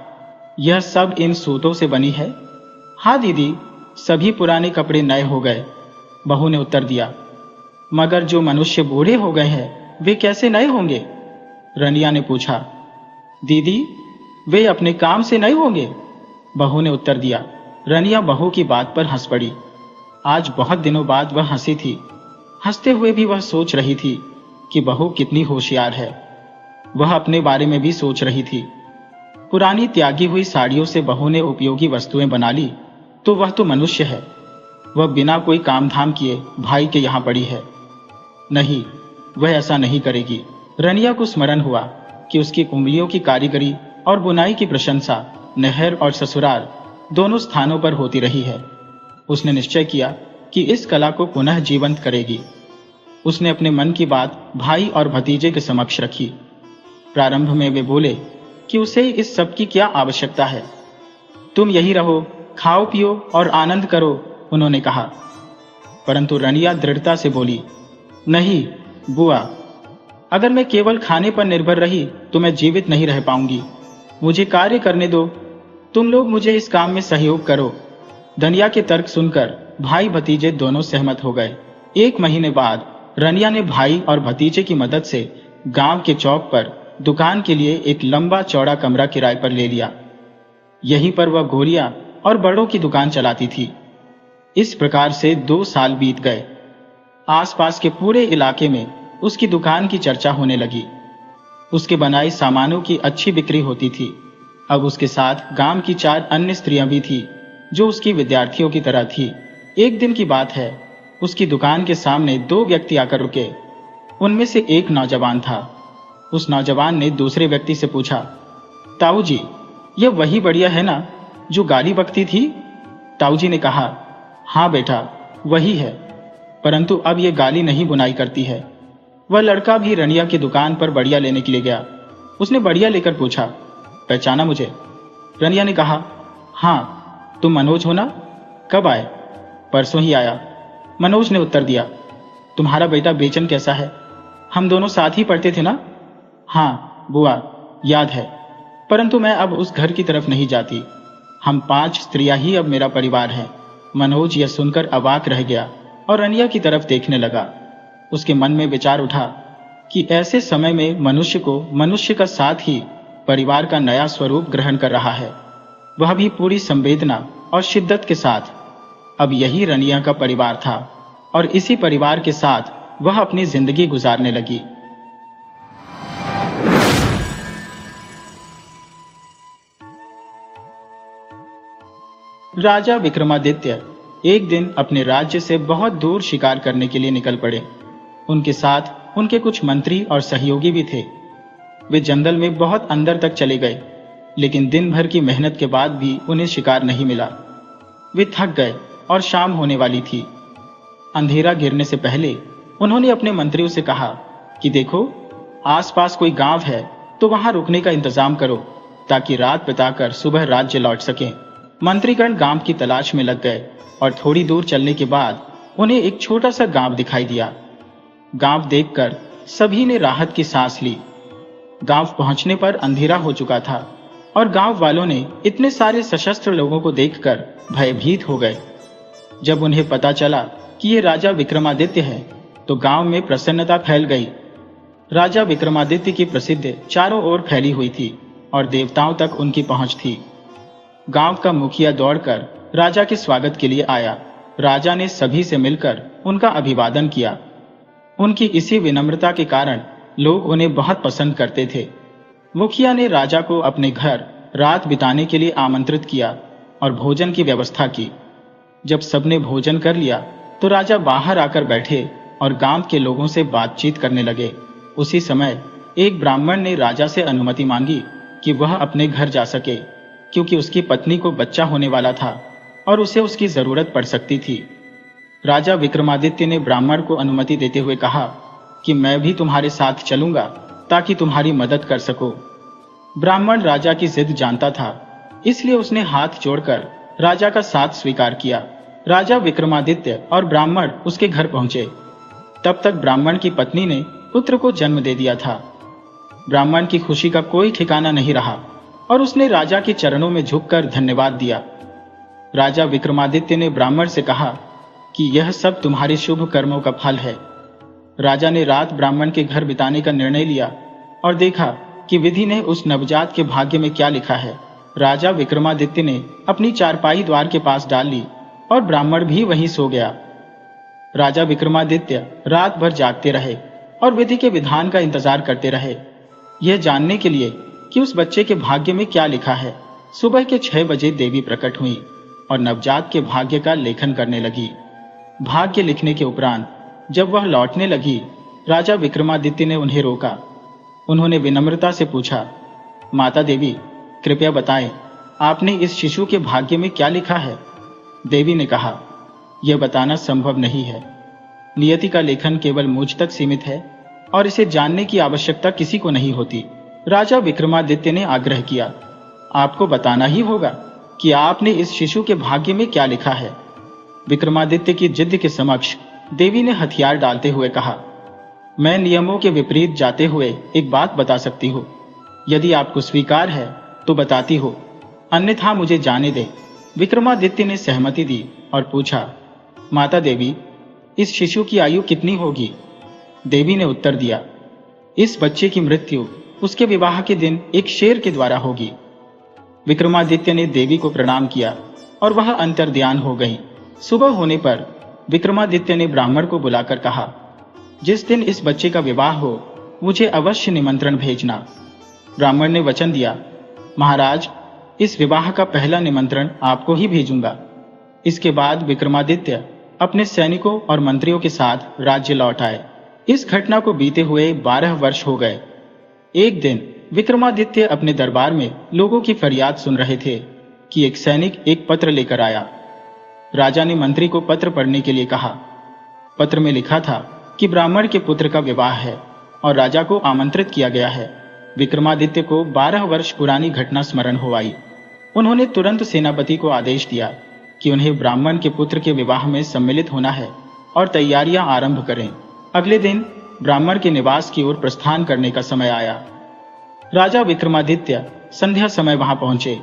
[SPEAKER 1] यह सब इन सूतों से बनी है? हाँ दीदी, सभी पुराने कपड़े नए हो गए, बहू ने उत्तर दिया। मगर जो मनुष्य बूढ़े हो गए हैं वे कैसे नए होंगे? रनिया ने पूछा। दीदी, वे अपने काम से नए होंगे, बहू ने उत्तर दिया। रनिया बहू की बात पर हंस पड़ी। आज बहुत दिनों बाद वह हंसी थी। हंसते हुए भी वह सोच रही थी कि बहू कितनी होशियार है। वह अपने बारे में भी सोच रही थी। पुरानी त्यागी हुई साड़ियों से बहू ने उपयोगी वस्तुएं बना ली, तो वह तो मनुष्य है। वह बिना कोई काम धाम किए भाई के यहां पड़ी है। नहीं, वह ऐसा नहीं करेगी। रनिया को स्मरण हुआ कि उसकी उंगलियों की कारीगरी और बुनाई की प्रशंसा नहर और ससुराल दोनों स्थानों पर होती रही है। उसने निश्चय किया कि इस कला को पुनः जीवंत करेगी। उसने अपने मन की बात भाई और भतीजे के समक्ष रखी। प्रारंभ में वे बोले कि उसे इस सब की क्या आवश्यकता है। तुम यही रहो, खाओ पियो और आनंद करो, उन्होंने कहा। परंतु रनिया दृढ़ता से बोली, नहीं बुआ, अगर मैं केवल खाने पर निर्भर रही तो मैं जीवित नहीं रह पाऊंगी। मुझे कार्य करने दो, तुम लोग मुझे इस काम में सहयोग करो। रनिया के तर्क सुनकर भाई भतीजे दोनों सहमत हो गए। 1 महीने बाद रनिया ने भाई और भतीजे की मदद से गांव के चौक पर दुकान के लिए एक लंबा चौड़ा कमरा किराए पर ले लिया। यहीं पर वह गोलियां और बड़ों की दुकान चलाती थी। इस प्रकार से 2 साल बीत गए। आसपास के पूरे इलाके में उसकी दुकान की चर्चा होने लगी। उसके बनाए सामानों की अच्छी बिक्री होती थी। अब उसके साथ गांव की 4 अन्य स्त्रियां भी थी जो उसकी विद्यार्थियों की तरह थी। एक दिन की बात है, उसकी दुकान के सामने 2 व्यक्ति आकर रुके। उनमें से एक नौजवान था। उस नौजवान ने दूसरे व्यक्ति से पूछा, ताऊ जी, यह वही बढ़िया है ना जो गाली बकती थी? ताऊ जी ने कहा, हाँ बेटा, वही है, परंतु अब यह गाली नहीं बुनाई करती है। वह लड़का भी रनिया की दुकान पर बढ़िया लेने के लिए गया। उसने बढ़िया लेकर पूछा, पहचाना मुझे? रनिया ने कहा, हाँ, तुम मनोज हो ना? कब आए? परसों ही आया, मनोज ने उत्तर दिया। तुम्हारा बेटा बेचन कैसा है? हम दोनों साथ ही पढ़ते थे ना? हाँ बुआ, याद है, परंतु मैं अब उस घर की तरफ नहीं जाती। हम 5 स्त्रियां ही अब मेरा परिवार है। मनोज यह सुनकर अवाक रह गया और रनिया की तरफ देखने लगा। उसके मन में विचार उठा कि ऐसे समय में मनुष्य को मनुष्य का साथ ही परिवार का नया स्वरूप ग्रहण कर रहा है, वह भी पूरी संवेदना और शिद्दत के साथ। अब यही रनिया का परिवार था और इसी परिवार के साथ वह अपनी जिंदगी गुजारने लगी। राजा विक्रमादित्य एक दिन अपने राज्य से बहुत दूर शिकार करने के लिए निकल पड़े। उनके साथ उनके कुछ मंत्री और सहयोगी भी थे। वे जंगल में बहुत अंदर तक चले गए, लेकिन दिन भर की मेहनत के बाद भी उन्हें शिकार नहीं मिला। वे थक गए और शाम होने वाली थी। अंधेरा गिरने से पहले उन्होंने अपने मंत्रियों से कहा कि देखो, आसपास कोई गांव है तो वहां रुकने का इंतजाम करो ताकि रात बिताकर सुबह राज्य लौट सकें। मंत्रीगण गांव की तलाश में लग गए और थोड़ी दूर चलने के बाद उन्हें एक छोटा सा गांव दिखाई दिया। गांव देखकर सभी ने राहत की सांस ली। गांव पहुंचने पर अंधेरा हो चुका था और गांव वालों ने इतने सारे सशस्त्र लोगों को देखकर भयभीत हो गए। जब उन्हें पता चला कि ये राजा विक्रमादित्य है तो गांव में प्रसन्नता फैल गई। राजा विक्रमादित्य की प्रसिद्धि चारों ओर फैली हुई थी और देवताओं तक उनकी पहुंच थी। गांव का मुखिया दौड़कर राजा के स्वागत के लिए आया। राजा ने सभी से मिलकर उनका अभिवादन किया। उनकी इसी विनम्रता के कारण लोग उन्हें बहुत पसंद करते थे। मुखिया ने राजा को अपने घर रात बिताने के लिए आमंत्रित किया और भोजन की व्यवस्था की। जब सबने भोजन कर लिया तो राजा बाहर आकर बैठे और गांव के लोगों से बातचीत करने लगे। उसी समय एक ब्राह्मण ने राजा से अनुमति मांगी कि वह अपने घर जा सके, क्योंकि उसकी पत्नी को बच्चा होने वाला था और उसे उसकी जरूरत पड़ सकती थी। राजा विक्रमादित्य ने ब्राह्मण को अनुमति देते हुए कहा कि मैं भी तुम्हारे साथ चलूंगा ताकि तुम्हारी मदद कर सको। ब्राह्मण राजा की जिद जानता था, इसलिए उसने हाथ जोड़कर राजा का साथ स्वीकार किया। राजा विक्रमादित्य और ब्राह्मण उसके घर पहुंचे। तब तक ब्राह्मण की पत्नी ने पुत्र को जन्म दे दिया था। ब्राह्मण की खुशी का कोई ठिकाना नहीं रहा और उसने राजा के चरणों में झुककर धन्यवाद दिया। राजा विक्रमादित्य ने ब्राह्मण से कहा कि यह सब तुम्हारे शुभ कर्मों का फल है। राजा ने रात ब्राह्मण के घर बिताने का निर्णय लिया और देखा कि विधि ने उस नवजात के भाग्य में क्या लिखा है। राजा विक्रमादित्य ने अपनी चारपाई द्वार के पास डाल ली और ब्राह्मण भी वहीं सो गया। राजा विक्रमादित्य रात भर जागते रहे और विधि के विधान का इंतजार करते रहे, यह जानने के लिए कि उस बच्चे के भाग्य में क्या लिखा है। सुबह के 6 बजे देवी प्रकट हुई और नवजात के भाग्य का लेखन करने लगी। भाग्य लिखने के उपरांत जब वह लौटने लगी, राजा विक्रमादित्य ने उन्हें रोका। उन्होंने विनम्रता से पूछा, माता देवी, कृपया बताएं, आपने इस शिशु के भाग्य में क्या लिखा है? देवी ने कहा, यह बताना संभव नहीं है। नियति का लेखन केवल मुझ तक सीमित है और इसे जानने की आवश्यकता किसी को नहीं होती। राजा विक्रमादित्य ने आग्रह किया, आपको बताना ही होगा कि आपने इस शिशु के भाग्य में क्या लिखा है। विक्रमादित्य की जिद के समक्ष देवी ने हथियार डालते हुए कहा, मैं नियमों के विपरीत जाते हुए एक बात बता सकती हूँ। यदि आपको स्वीकार है तो बताती हो, अन्यथा मुझे जाने दे। विक्रमादित्य ने सहमति दी और पूछा, माता देवी, इस शिशु की आयु कितनी होगी? देवी ने उत्तर दिया, इस बच्चे की मृत्यु उसके विवाह के दिन एक शेर के द्वारा होगी। विक्रमादित्य ने देवी को प्रणाम किया और वह अंतर्ध्यान हो गई। सुबह होने पर विक्रमादित्य ने ब्राह्मण को बुलाकर कहा, जिस दिन इस बच्चे का विवाह हो मुझे अवश्य निमंत्रण भेजना। ब्राह्मण ने वचन दिया, महाराज, इस विवाह का पहला निमंत्रण आपको ही भेजूंगा। इसके बाद विक्रमादित्य अपने सैनिकों और मंत्रियों के साथ राज्य लौट आए। इस घटना को बीते हुए 12 वर्ष हो गए। एक दिन विक्रमादित्य अपने दरबार में लोगों की फरियाद सुन रहे थे कि एक सैनिक एक पत्र लेकर आया। राजा ने मंत्री को पत्र पढ़ने के लिए कहा। पत्र में लिखा था कि ब्राह्मण के पुत्र का विवाह है और राजा को आमंत्रित किया गया है। विक्रमादित्य को 12 वर्ष पुरानी घटना स्मरण हो आई। उन्होंने तुरंत सेनापति को आदेश दिया कि उन्हें ब्राह्मण के पुत्र के विवाह में सम्मिलित होना है और तैयारियां आरंभ करें। अगले दिन ब्राह्मण के निवास की ओर प्रस्थान करने का समय आया। राजा विक्रमादित्य संध्या समय वहां पहुंचे।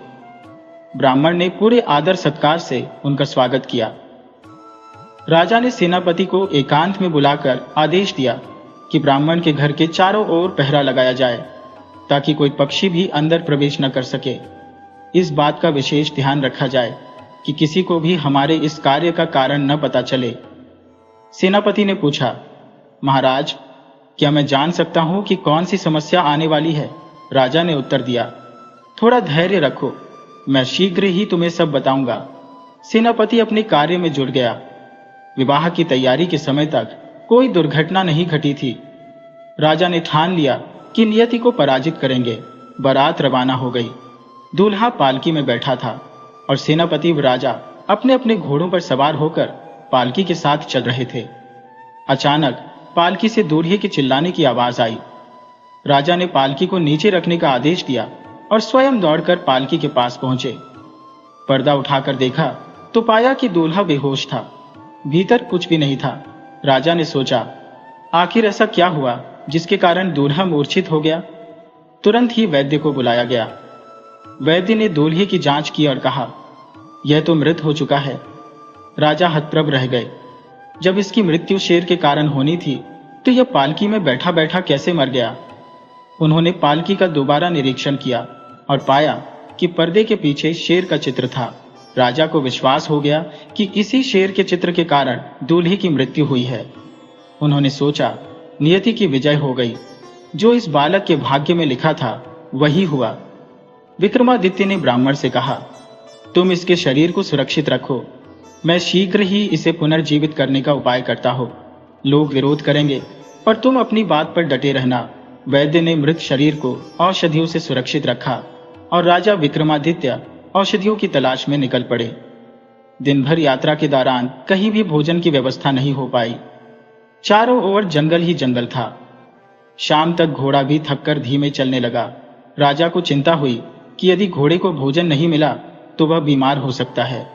[SPEAKER 1] ब्राह्मण ने पूरे आदर सत्कार से उनका स्वागत किया। राजा ने सेनापति को एकांत में बुलाकर आदेश दिया कि ब्राह्मण के घर के चारों ओर पहरा लगाया जाए ताकि कोई पक्षी भी अंदर प्रवेश न कर सके। इस बात का विशेष ध्यान रखा जाए कि किसी को भी हमारे इस कार्य का कारण न पता चले। सेनापति ने पूछा, महाराज, क्या मैं जान सकता हूं कि कौन सी समस्या आने वाली है? राजा ने उत्तर दिया, थोड़ा धैर्य रखो, मैं शीघ्र ही तुम्हें सब बताऊंगा। सेनापति अपने कार्य में जुट गया। विवाह की तैयारी के समय तक कोई दुर्घटना नहीं घटी थी। राजा ने ठान लिया कि नियति को पराजित करेंगे। बारात रवाना हो गई। दूल्हा पालकी में बैठा था और सेनापति व राजा अपने अपने घोड़ों पर सवार होकर पालकी के साथ चल रहे थे। अचानक पालकी से दूल्हे के चिल्लाने की आवाज आई। राजा ने पालकी को नीचे रखने का आदेश दिया और स्वयं दौड़कर पालकी के पास पहुंचे। पर्दा उठाकर देखा तो पाया कि दूल्हा बेहोश था, भीतर कुछ भी नहीं था। राजा ने सोचा, आखिर ऐसा क्या हुआ जिसके कारण दूल्हा मूर्छित हो गया? तुरंत ही वैद्य को बुलाया गया। वैद्य ने दूल्हे की जांच की और कहा, यह तो मृत हो चुका है। राजा हतप्रभ रह गए। जब इसकी मृत्यु शेर के कारण होनी थी तो यह पालकी में बैठा बैठा कैसे मर गया? उन्होंने पालकी का दोबारा निरीक्षण किया और पाया कि पर्दे के पीछे शेर का चित्र था। राजा को विश्वास हो गया कि इसी शेर के चित्र के कारण दूल्हे की मृत्यु हुई है। उन्होंने सोचा, नियति की विजय हो गई। जो इस बालक के भाग्य में लिखा था वही हुआ। विक्रमादित्य ने ब्राह्मण से कहा, तुम इसके शरीर को सुरक्षित रखो, मैं शीघ्र ही इसे पुनर्जीवित करने का उपाय करता हूं। लोग विरोध करेंगे पर तुम अपनी बात पर डटे रहना। वैद्य ने मृत शरीर को औषधियों से सुरक्षित रखा और राजा विक्रमादित्य औषधियों की तलाश में निकल पड़े। दिन भर यात्रा के दौरान कहीं भी भोजन की व्यवस्था नहीं हो पाई। चारों ओर जंगल ही जंगल था। शाम तक घोड़ा भी थककर धीमे चलने लगा। राजा को चिंता हुई कि यदि घोड़े को भोजन नहीं मिला तो वह बीमार हो सकता है।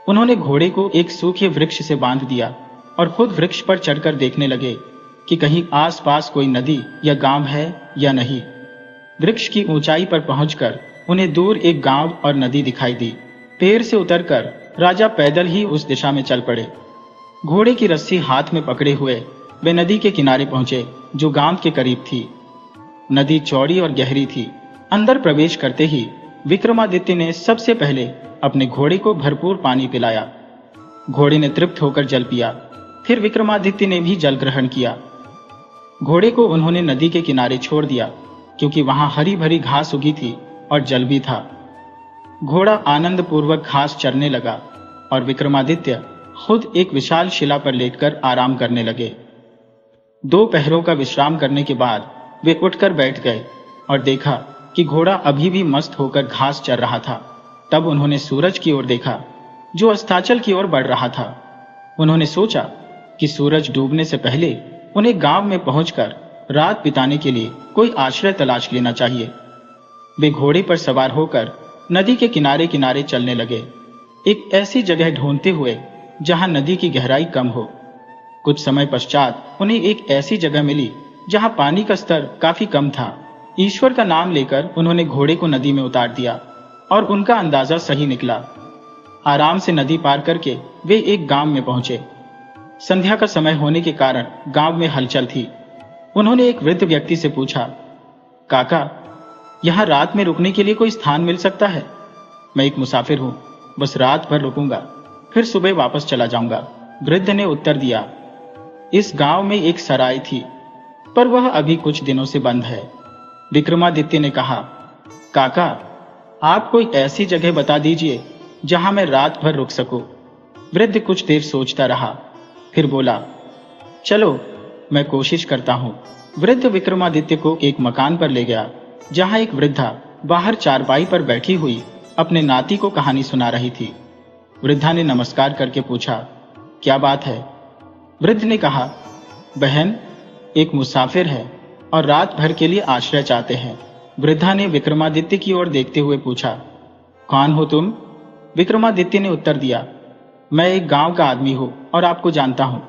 [SPEAKER 1] उन्होंने घोड़े को एक सूखे वृक्ष से बांध दिया और खुद वृक्ष पर चढ़कर देखने लगे कि कहीं आसपास कोई नदी या गांव है या नहीं। वृक्ष की ऊंचाई पर पहुंचकर उन्हें दूर एक गांव और नदी दिखाई दी। पेड़ से उतरकर राजा पैदल ही उस दिशा में चल पड़े। घोड़े की रस्सी हाथ में पकड़े हुए वे नदी के किनारे पहुंचे जो गांव के करीब थी। नदी चौड़ी और गहरी थी। अंदर प्रवेश करते ही विक्रमादित्य ने सबसे पहले अपने घोड़े को भरपूर पानी पिलाया। घोड़े ने तृप्त होकर जल पिया। फिर विक्रमादित्य ने भी जल ग्रहण किया। घोड़े को उन्होंने नदी के किनारे छोड़ दिया क्योंकि वहां हरी भरी घास उगी थी और जल भी था। घोड़ा आनंद पूर्वक घास चरने लगा और विक्रमादित्य खुद एक विशाल शिला पर लेटकर आराम करने लगे। 2 पहरों का विश्राम करने के बाद वे उठकर बैठ गए और देखा कि घोड़ा अभी भी मस्त होकर घास चर रहा था। तब उन्होंने सूरज की ओर देखा जो अस्ताचल की ओर बढ़ रहा था। उन्होंने सोचा कि सूरज डूबने से पहले उन्हें गांव में पहुंचकर रात बिताने के लिए कोई आश्रय तलाश लेना चाहिए। वे घोड़े पर सवार होकर नदी के किनारे किनारे चलने लगे, एक ऐसी जगह ढूंढते हुए जहां नदी की गहराई कम हो। कुछ समय पश्चात उन्हें एक ऐसी जगह मिली जहां पानी का स्तर काफी कम था। ईश्वर का नाम लेकर उन्होंने घोड़े को नदी में उतार दिया और उनका अंदाजा सही निकला। आराम से नदी पार करके वे एक गांव में पहुंचे। संध्या का समय होने के कारण गांव में हलचल थी। उन्होंने एक वृद्ध व्यक्ति से पूछा, काका, यहां रात में रुकने के लिए कोई स्थान मिल सकता है? मैं एक मुसाफिर हूं, बस रात भर रुकूंगा, फिर सुबह वापस चला जाऊंगा। वृद्ध ने उत्तर दिया, इस गांव में एक सराय थी पर वह अभी कुछ दिनों से बंद है। विक्रमादित्य ने कहा, काका, आप कोई ऐसी जगह बता दीजिए जहां मैं रात भर रुक सकूं। वृद्ध कुछ देर सोचता रहा, फिर बोला, चलो मैं कोशिश करता हूं। वृद्ध विक्रमादित्य को एक मकान पर ले गया जहां एक वृद्धा बाहर चारपाई पर बैठी हुई अपने नाती को कहानी सुना रही थी। वृद्धा ने नमस्कार करके पूछा, क्या बात है? वृद्ध ने कहा, बहन, एक मुसाफिर है और रात भर के लिए आश्रय चाहते हैं। वृद्धा ने विक्रमादित्य की ओर देखते हुए पूछा, कौन हो तुम? विक्रमादित्य ने उत्तर दिया, मैं एक गांव का आदमी हूं और आपको जानता हूं।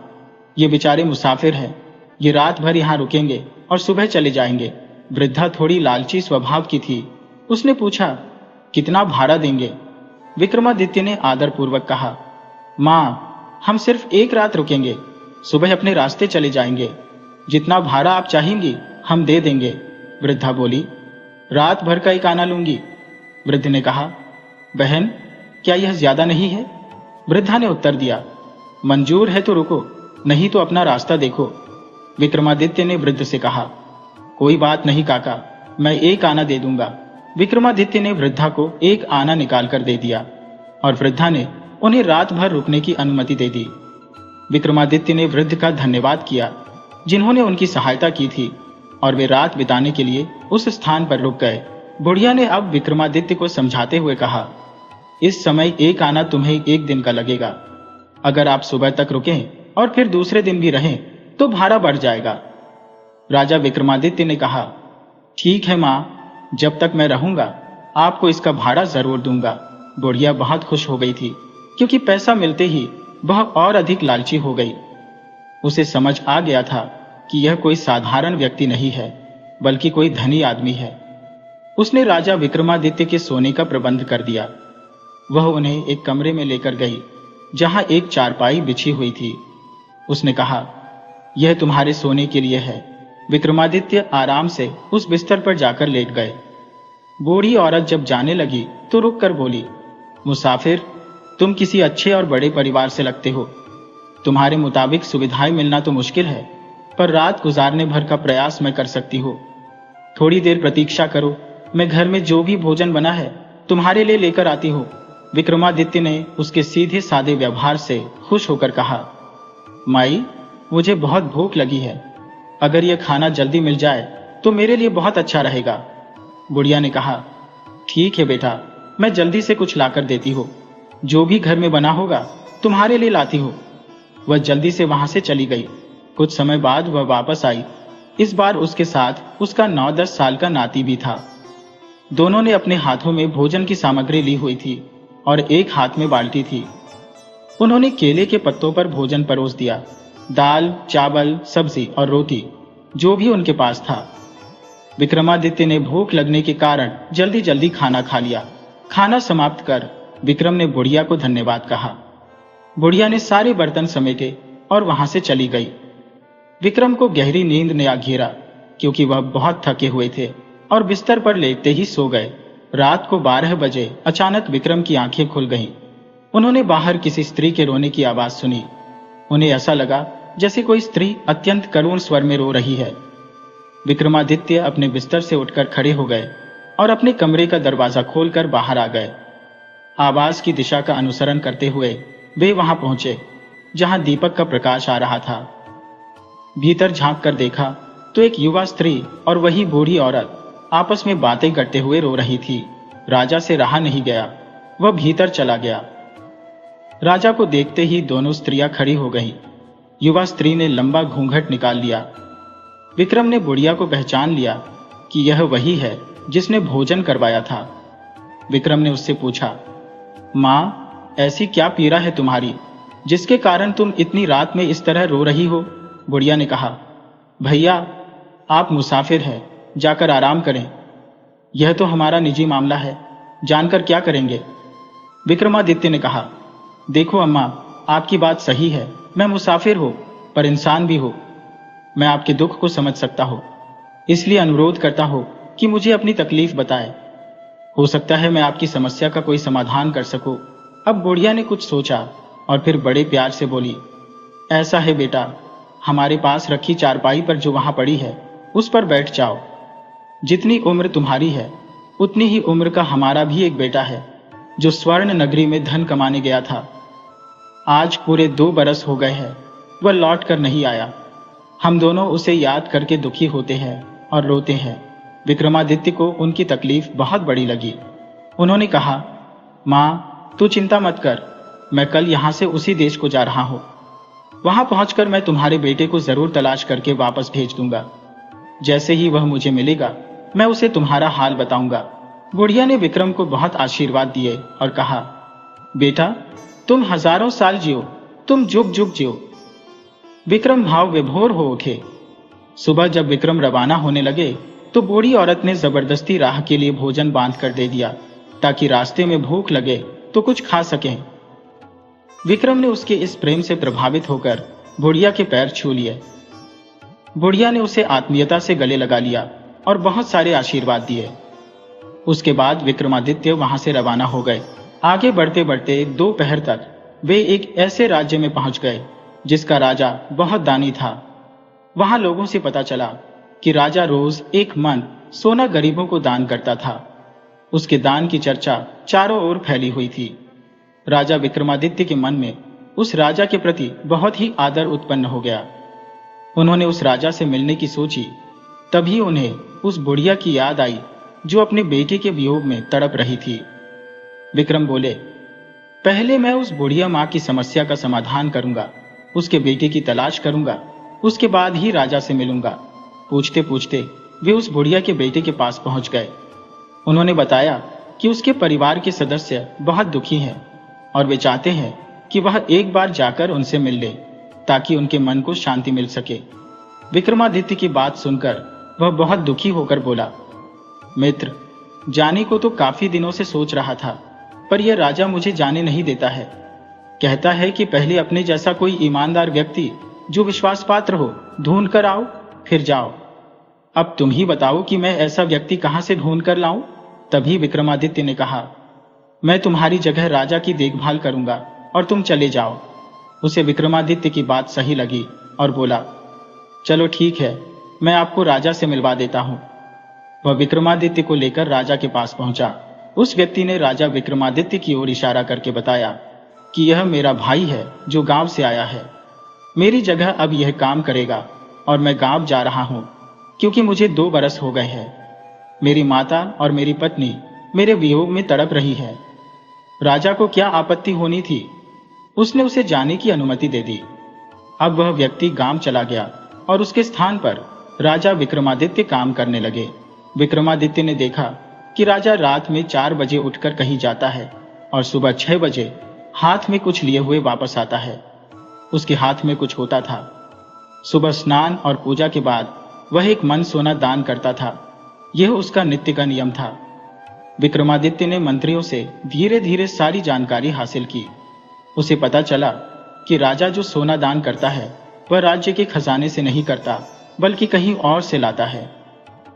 [SPEAKER 1] ये बेचारे मुसाफिर हैं, ये रात भर यहां रुकेंगे और सुबह चले जाएंगे। वृद्धा थोड़ी लालची स्वभाव की थी। उसने पूछा, कितना भाड़ा देंगे? विक्रमादित्य ने आदरपूर्वक कहा, मां, हम सिर्फ एक रात रुकेंगे, सुबह अपने रास्ते चले जाएंगे। जितना भाड़ा आप चाहेंगी हम दे देंगे। वृद्धा बोली, रात भर का एक आना लूंगी। वृद्ध ने कहा, बहन, क्या यह ज्यादा नहीं है? वृद्धा ने उत्तर दिया, मंजूर है तो रुको, नहीं तो अपना रास्ता देखो। विक्रमादित्य ने वृद्ध से कहा, कोई बात नहीं काका, मैं एक आना दे दूंगा। विक्रमादित्य ने वृद्धा को एक आना निकाल कर दे दिया और वृद्धा ने उन्हें रात भर रुकने की अनुमति दे दी। विक्रमादित्य ने वृद्ध का धन्यवाद किया जिन्होंने उनकी सहायता की थी और वे रात बिताने के लिए उस स्थान पर रुक गए। बुढ़िया ने अब विक्रमादित्य को समझाते हुए कहा, इस समय एक आना तुम्हें एक दिन का लगेगा। अगर आप सुबह तक रुकें और फिर दूसरे दिन भी रहें तो भाड़ा बढ़ जाएगा। राजा विक्रमादित्य ने कहा, ठीक है मां, जब तक मैं रहूंगा आपको इसका भाड़ा जरूर दूंगा। बुढ़िया बहुत खुश हो गई थी क्योंकि पैसा मिलते ही वह और अधिक लालची हो गई। उसे समझ आ गया था कि यह कोई साधारण व्यक्ति नहीं है बल्कि कोई धनी आदमी है। उसने राजा विक्रमादित्य के सोने का प्रबंध कर दिया। वह उन्हें एक कमरे में लेकर गई जहां एक चारपाई बिछी हुई थी। उसने कहा, यह तुम्हारे सोने के लिए है। विक्रमादित्य आराम से उस बिस्तर पर जाकर लेट गए। बूढ़ी औरत जब जाने लगी तो रुक कर बोली, मुसाफिर, तुम किसी अच्छे और बड़े परिवार से लगते हो। तुम्हारे मुताबिक सुविधाएं मिलना तो मुश्किल है, पर रात गुजारने भर का प्रयास मैं कर सकती हूँ। थोड़ी देर प्रतीक्षा करो, मैं घर में जो भी भोजन बना है तुम्हारे लिए लेकर आती हूँ। विक्रमादित्य ने उसके सीधे सादे व्यवहार से खुश होकर कहा, माई, मुझे बहुत भूख लगी है। अगर यह खाना जल्दी मिल जाए तो मेरे लिए बहुत अच्छा रहेगा। बुढ़िया ने कहा, ठीक है बेटा, मैं जल्दी से कुछ लाकर देती हूँ। जो भी घर में बना होगा तुम्हारे लिए लाती हो। वह जल्दी से वहां से चली गई। कुछ समय बाद वह वापस आई। इस बार उसके साथ उसका 9-10 साल का नाती भी था। दोनों ने अपने हाथों में भोजन की सामग्री ली हुई थी और एक हाथ में बाल्टी थी। उन्होंने केले के पत्तों पर भोजन परोस दिया, दाल, चावल, सब्जी और रोटी, जो भी उनके पास था। विक्रमादित्य ने भूख लगने के कारण जल्दी जल्दी खाना खा लिया। खाना समाप्त कर विक्रम ने बुढ़िया को धन्यवाद कहा। बुढ़िया ने सारे बर्तन समेटे और वहां से चली गई। विक्रम को गहरी नींद ने आ घेरा, क्योंकि वह बहुत थके हुए थे और बिस्तर पर लेटते ही सो गए। रात को 12 बजे अचानक विक्रम की आंखें खुल गईं। उन्होंने बाहर किसी स्त्री के रोने की आवाज सुनी। उन्हें ऐसा लगा जैसे कोई स्त्री अत्यंत करुण स्वर में रो रही है। विक्रमादित्य अपने बिस्तर से उठकर खड़े हो गए और अपने कमरे का दरवाजा खोलकर बाहर आ गए। आवाज की दिशा का अनुसरण करते हुए वे वहां पहुंचे जहां दीपक का प्रकाश आ रहा था। भीतर झांक कर देखा तो एक युवा स्त्री और वही बूढ़ी औरत आपस में बातें करते हुए रो रही थी। राजा से रहा नहीं गया, वह भीतर चला गया। राजा को देखते ही दोनों स्त्रियां खड़ी हो गईं। युवा स्त्री ने लंबा घूंघट निकाल लिया। विक्रम ने बुढ़िया को पहचान लिया कि यह वही है जिसने भोजन करवाया था। विक्रम ने उससे पूछा, मां, ऐसी क्या पीड़ा है तुम्हारी जिसके कारण तुम इतनी रात में इस तरह रो रही हो? बुढ़िया ने कहा, भैया, आप मुसाफिर हैं, जाकर आराम करें। यह तो हमारा निजी मामला है, जानकर क्या करेंगे? विक्रमादित्य ने कहा, देखो अम्मा, आपकी बात सही है, मैं मुसाफिर हूं पर इंसान भी हूं। मैं आपके दुख को समझ सकता हूं, इसलिए अनुरोध करता हूं कि मुझे अपनी तकलीफ बताएं। हो सकता है मैं आपकी समस्या का कोई समाधान कर सकूं। अब बुढ़िया ने कुछ सोचा और फिर बड़े प्यार से बोली, ऐसा है बेटा, हमारे पास रखी चारपाई पर जो वहां पड़ी है उस पर बैठ जाओ। जितनी उम्र तुम्हारी है उतनी ही उम्र का हमारा भी एक बेटा है जो स्वर्ण नगरी में धन कमाने गया था। आज पूरे 2 बरस हो गए हैं, वह लौट कर नहीं आया। हम दोनों उसे याद करके दुखी होते हैं और रोते हैं। विक्रमादित्य को उनकी तकलीफ बहुत बड़ी लगी। उन्होंने कहा, माँ, तू चिंता मत कर, मैं कल यहाँ से उसी देश को जा रहा हूँ। वहां पहुंचकर मैं तुम्हारे बेटे को जरूर तलाश करके वापस भेज दूंगा। जैसे ही वह मुझे मिलेगा मैं उसे तुम्हारा हाल बताऊंगा। बुढ़िया ने विक्रम को बहुत आशीर्वाद दिए और कहा, बेटा, तुम हजारों साल जियो, तुम जुग जुग जियो। विक्रम भाव विभोर हो उठे। सुबह जब विक्रम रवाना होने लगे तो बूढ़ी औरत ने जबरदस्ती राह के लिए भोजन बांध कर दे दिया ताकि रास्ते में भूख लगे तो कुछ खा सकें। विक्रम ने उसके इस प्रेम से प्रभावित होकर बुढ़िया के पैर छू लिए। बुढ़िया ने उसे आत्मीयता से गले लगा लिया और बहुत सारे आशीर्वाद दिए। उसके बाद विक्रमादित्य वहां से रवाना हो गए। आगे बढ़ते बढ़ते दोपहर तक वे एक ऐसे राज्य में पहुंच गए जिसका राजा बहुत दानी था। वहां लोगों से पता चला कि राजा रोज 1 मन सोना गरीबों को दान करता था। उसके दान की चर्चा चारों ओर फैली हुई थी। राजा विक्रमादित्य के मन में उस राजा के प्रति बहुत ही आदर उत्पन्न हो गया। उन्होंने उस राजा से मिलने की सोची। तभी उन्हें उस बुढ़िया की याद आई जो अपने बेटे के वियोग में तड़प रही थी। विक्रम बोले, पहले मैं उस बुढ़िया मां की समस्या का समाधान करूंगा, उसके बेटे की तलाश करूंगा, उसके बाद ही राजा से मिलूंगा। पूछते पूछते वे उस बुढ़िया के बेटे के पास पहुंच गए। उन्होंने बताया कि उसके परिवार के सदस्य बहुत दुखी हैं और वे चाहते हैं कि वह एक बार जाकर उनसे मिल ले ताकि उनके मन को शांति मिल सके। विक्रमादित्य की बात सुनकर वह बहुत दुखी होकर बोला, मित्र, जाने को तो काफी दिनों से सोच रहा था, पर यह राजा मुझे जाने नहीं देता है। कहता है कि पहले अपने जैसा कोई ईमानदार व्यक्ति जो विश्वास पात्र हो ढूंढ कर आओ, फिर जाओ। अब तुम ही बताओ कि मैं ऐसा व्यक्ति कहां से ढूंढ कर लाऊं? तभी विक्रमादित्य ने कहा, मैं तुम्हारी जगह राजा की देखभाल करूंगा और तुम चले जाओ। उसे विक्रमादित्य की बात सही लगी और बोला, चलो ठीक है, मैं आपको राजा से मिलवा देता हूं। वह विक्रमादित्य को लेकर राजा के पास पहुंचा। उस व्यक्ति ने राजा विक्रमादित्य की ओर इशारा करके बताया कि यह मेरा भाई है जो गांव से आया है। मेरी जगह अब यह काम करेगा और मैं गांव जा रहा हूं क्योंकि मुझे 2 बरस हो गए हैं। मेरी माता और मेरी पत्नी मेरे वियोग में तड़प रही है। राजा को क्या आपत्ति होनी थी? उसने उसे जाने की अनुमति दे दी। अब वह व्यक्ति गांव चला गया और उसके स्थान पर राजा विक्रमादित्य काम करने लगे। विक्रमादित्य ने देखा कि राजा रात में 4 बजे उठकर कहीं जाता है और सुबह 6 बजे हाथ में कुछ लिए हुए वापस आता है। उसके हाथ में कुछ होता था। सुबह स्नान और पूजा के बाद वह एक मन सोना दान करता था। यह उसका नित्य का नियम था। विक्रमादित्य ने मंत्रियों से धीरे धीरे सारी जानकारी हासिल की। उसे पता चला कि राजा जो सोना दान करता है वह राज्य के खजाने से नहीं करता, बल्कि कहीं और से लाता है।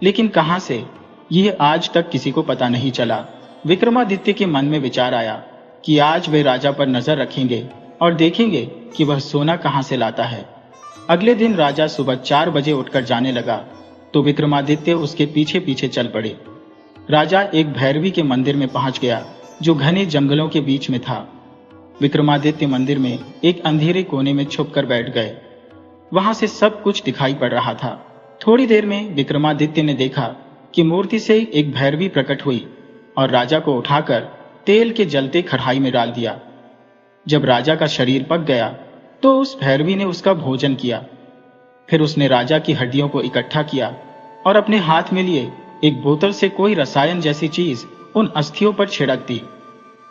[SPEAKER 1] लेकिन कहां से, यह आज तक किसी को पता नहीं चला। विक्रमादित्य के मन में विचार आया कि आज वे राजा पर नजर रखेंगे और देखेंगे कि वह सोना कहां से लाता है। अगले दिन राजा सुबह 4 बजे उठकर जाने लगा तो विक्रमादित्य उसके पीछे पीछे चल पड़े। राजा एक भैरवी के मंदिर में पहुंच गया जो घने जंगलों के बीच में था। विक्रमादित्य मंदिर में एक अंधेरे कोने में छुपकर बैठ गए। वहां से सब कुछ दिखाई पड़ रहा था। थोड़ी देर में विक्रमादित्य ने देखा कि मूर्ति से एक भैरवी प्रकट हुई और राजा को उठाकर तेल के जलते कढ़ाई में डाल दिया। जब राजा का शरीर पक गया तो उस भैरवी ने उसका भोजन किया। फिर उसने राजा की हड्डियों को इकट्ठा किया और अपने हाथ में लिए एक बोतल से कोई रसायन जैसी चीज उन अस्थियों पर छिड़क दी।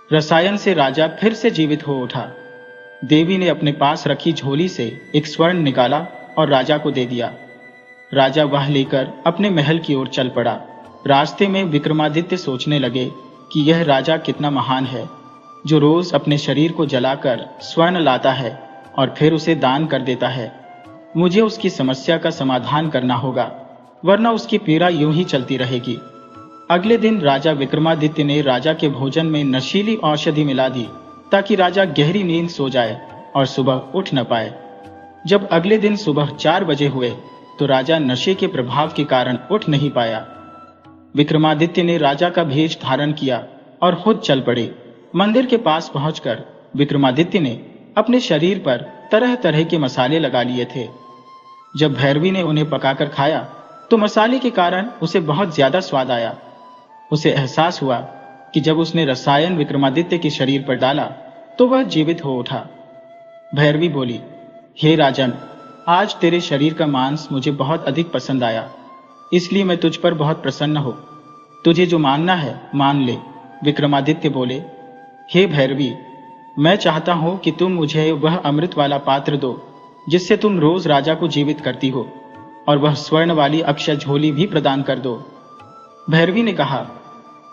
[SPEAKER 1] रसायन से राजा फिर से जीवित हो उठा। देवी ने अपने पास रखी झोली से एक स्वर्ण निकाला और राजा को दे दिया। राजा वह लेकर अपने महल की ओर चल पड़ा। रास्ते में विक्रमादित्य सोचने लगे कि यह राजा कितना महान है, जो रोज अपने शरीर को जलाकर स्वर्ण लाता है और फिर उसे दान कर देता है। मुझे उसकी समस्या का समाधान करना होगा, वरना उसकी पीड़ा यूं ही चलती रहेगी। अगले दिन राजा विक्रमादित्य ने राजा के भोजन में नशीली औषधि मिला दी ताकि राजा गहरी नींद सो जाए और सुबह उठ न पाए। जब अगले दिन सुबह 4 बजे हुए तो राजा नशे के प्रभाव के कारण उठ नहीं पाया। विक्रमादित्य ने राजा का भेष धारण किया और खुद चल पड़े। मंदिर के पास पहुंचकर विक्रमादित्य ने अपने शरीर पर तरह तरह के मसाले लगा लिए थे। जब भैरवी ने उन्हें पकाकर खाया तो मसाले के कारण उसे बहुत ज्यादा स्वाद आया। उसे एहसास हुआ कि जब उसने रसायन विक्रमादित्य के शरीर पर डाला तो वह जीवित हो उठा। भैरवी बोली, हे राजन, आज तेरे शरीर का मांस मुझे बहुत अधिक पसंद आया, इसलिए मैं तुझ पर बहुत प्रसन्न हूं। तुझे जो मानना है मान ले। विक्रमादित्य बोले, हे भैरवी, मैं चाहता हूं कि तुम मुझे वह अमृत वाला पात्र दो जिससे तुम रोज राजा को जीवित करती हो, और वह स्वर्ण वाली अक्षय झोली भी प्रदान कर दो। भैरवी ने कहा,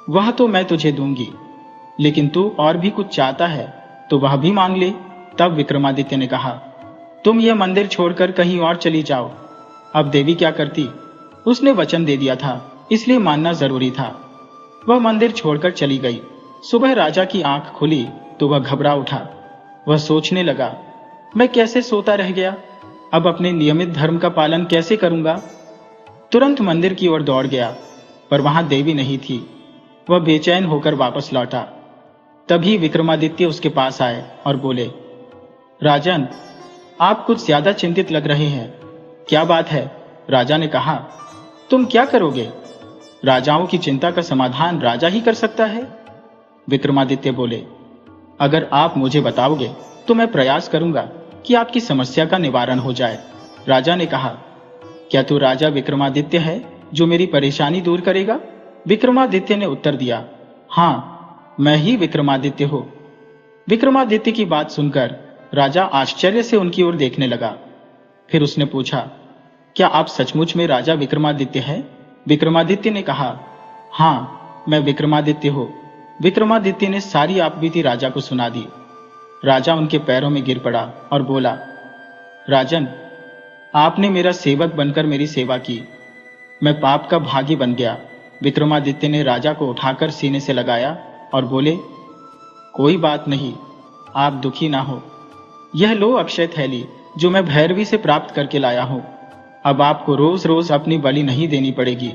[SPEAKER 1] वह तो मैं तुझे दूंगी, लेकिन तू और भी कुछ चाहता है तो वह भी मांग ले। तब विक्रमादित्य ने कहा, तुम यह मंदिर छोड़कर कहीं और चली जाओ। अब देवी क्या करती? उसने वचन दे दिया था, इसलिए मानना जरूरी था। वह मंदिर छोड़कर चली गई। सुबह राजा की आंख खुली तो वह घबरा उठा। वह सोचने लगा, मैं कैसे सोता रह गया? अब अपने नियमित धर्म का पालन कैसे करूंगा? तुरंत मंदिर की ओर दौड़ गया, पर वहां देवी नहीं थी। वह बेचैन होकर वापस लौटा। तभी विक्रमादित्य उसके पास आए और बोले, राजन, आप कुछ ज्यादा चिंतित लग रहे हैं। क्या बात है? राजा ने कहा, तुम क्या करोगे? राजाओं की चिंता का समाधान राजा ही कर सकता है। विक्रमादित्य बोले, अगर आप मुझे बताओगे तो मैं प्रयास करूंगा कि आपकी समस्या का निवारण हो जाए। राजा ने कहा, क्या तू राजा विक्रमादित्य है जो मेरी परेशानी दूर करेगा? विक्रमादित्य ने उत्तर दिया, हाँ, मैं ही विक्रमादित्य हूं। विक्रमादित्य की बात सुनकर राजा आश्चर्य से उनकी ओर देखने लगा। फिर उसने पूछा, क्या आप सचमुच में राजा विक्रमादित्य हैं? विक्रमादित्य ने कहा, हाँ, मैं विक्रमादित्य हूं। विक्रमादित्य ने सारी आपबीती राजा को सुना दी। राजा उनके पैरों में गिर पड़ा और बोला, राजन, आपने मेरा सेवक बनकर मेरी सेवा की, मैं पाप का भागी बन गया। विक्रमादित्य ने राजा को उठाकर सीने से लगाया और बोले, कोई बात नहीं, आप दुखी ना हो। यह लो अक्षय थैली जो मैं भैरवी से प्राप्त करके लाया हूं। अब आपको रोज रोज अपनी बलि नहीं देनी पड़ेगी।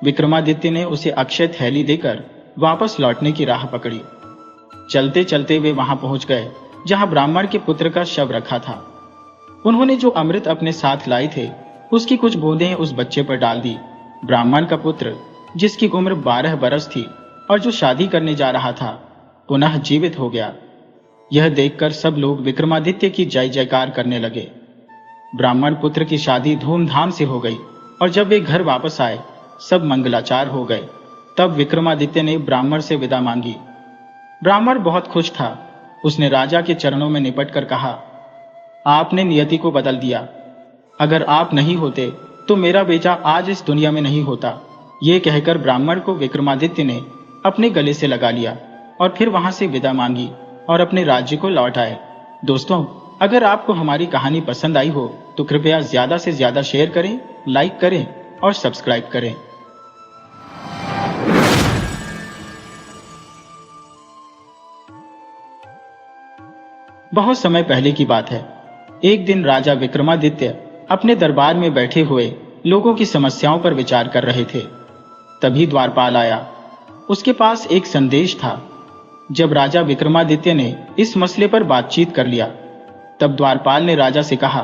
[SPEAKER 1] विक्रमादित्य ने उसे अक्षय थैली देकर वापस लौटने की राह पकड़ी। चलते चलते वे वहां पहुंच गए जहां ब्राह्मण के पुत्र का शव रखा था। उन्होंने जो अमृत अपने साथ लाए थे उसकी कुछ बूंदें उस बच्चे पर डाल दी। ब्राह्मण का पुत्र, जिसकी उम्र 12 बरस थी और जो शादी करने जा रहा था, पुनः जीवित हो गया। यह देखकर सब लोग विक्रमादित्य की जय जयकार करने लगे। ब्राह्मण पुत्र की शादी धूमधाम से हो गई और जब वे घर वापस आए सब मंगलाचार हो गए। तब विक्रमादित्य ने ब्राह्मण से विदा मांगी। ब्राह्मण बहुत खुश था। उसने राजा के चरणों में निपट कर कहा, आपने नियति को बदल दिया। अगर आप नहीं होते तो मेरा बेटा आज इस दुनिया में नहीं होता। ये कहकर ब्राह्मण को विक्रमादित्य ने अपने गले से लगा लिया और फिर वहां से विदा मांगी और अपने राज्य को लौट आए। दोस्तों, अगर आपको हमारी कहानी पसंद आई हो तो कृपया ज्यादा से ज्यादा शेयर करें, लाइक करें और सब्सक्राइब करें। बहुत समय पहले की बात है। एक दिन राजा विक्रमादित्य अपने दरबार में बैठे हुए लोगों की समस्याओं पर विचार कर रहे थे। तभी द्वारपाल आया। उसके पास एक संदेश था। जब राजा विक्रमादित्य ने इस मसले पर बातचीत कर लिया तब द्वारपाल ने राजा से कहा,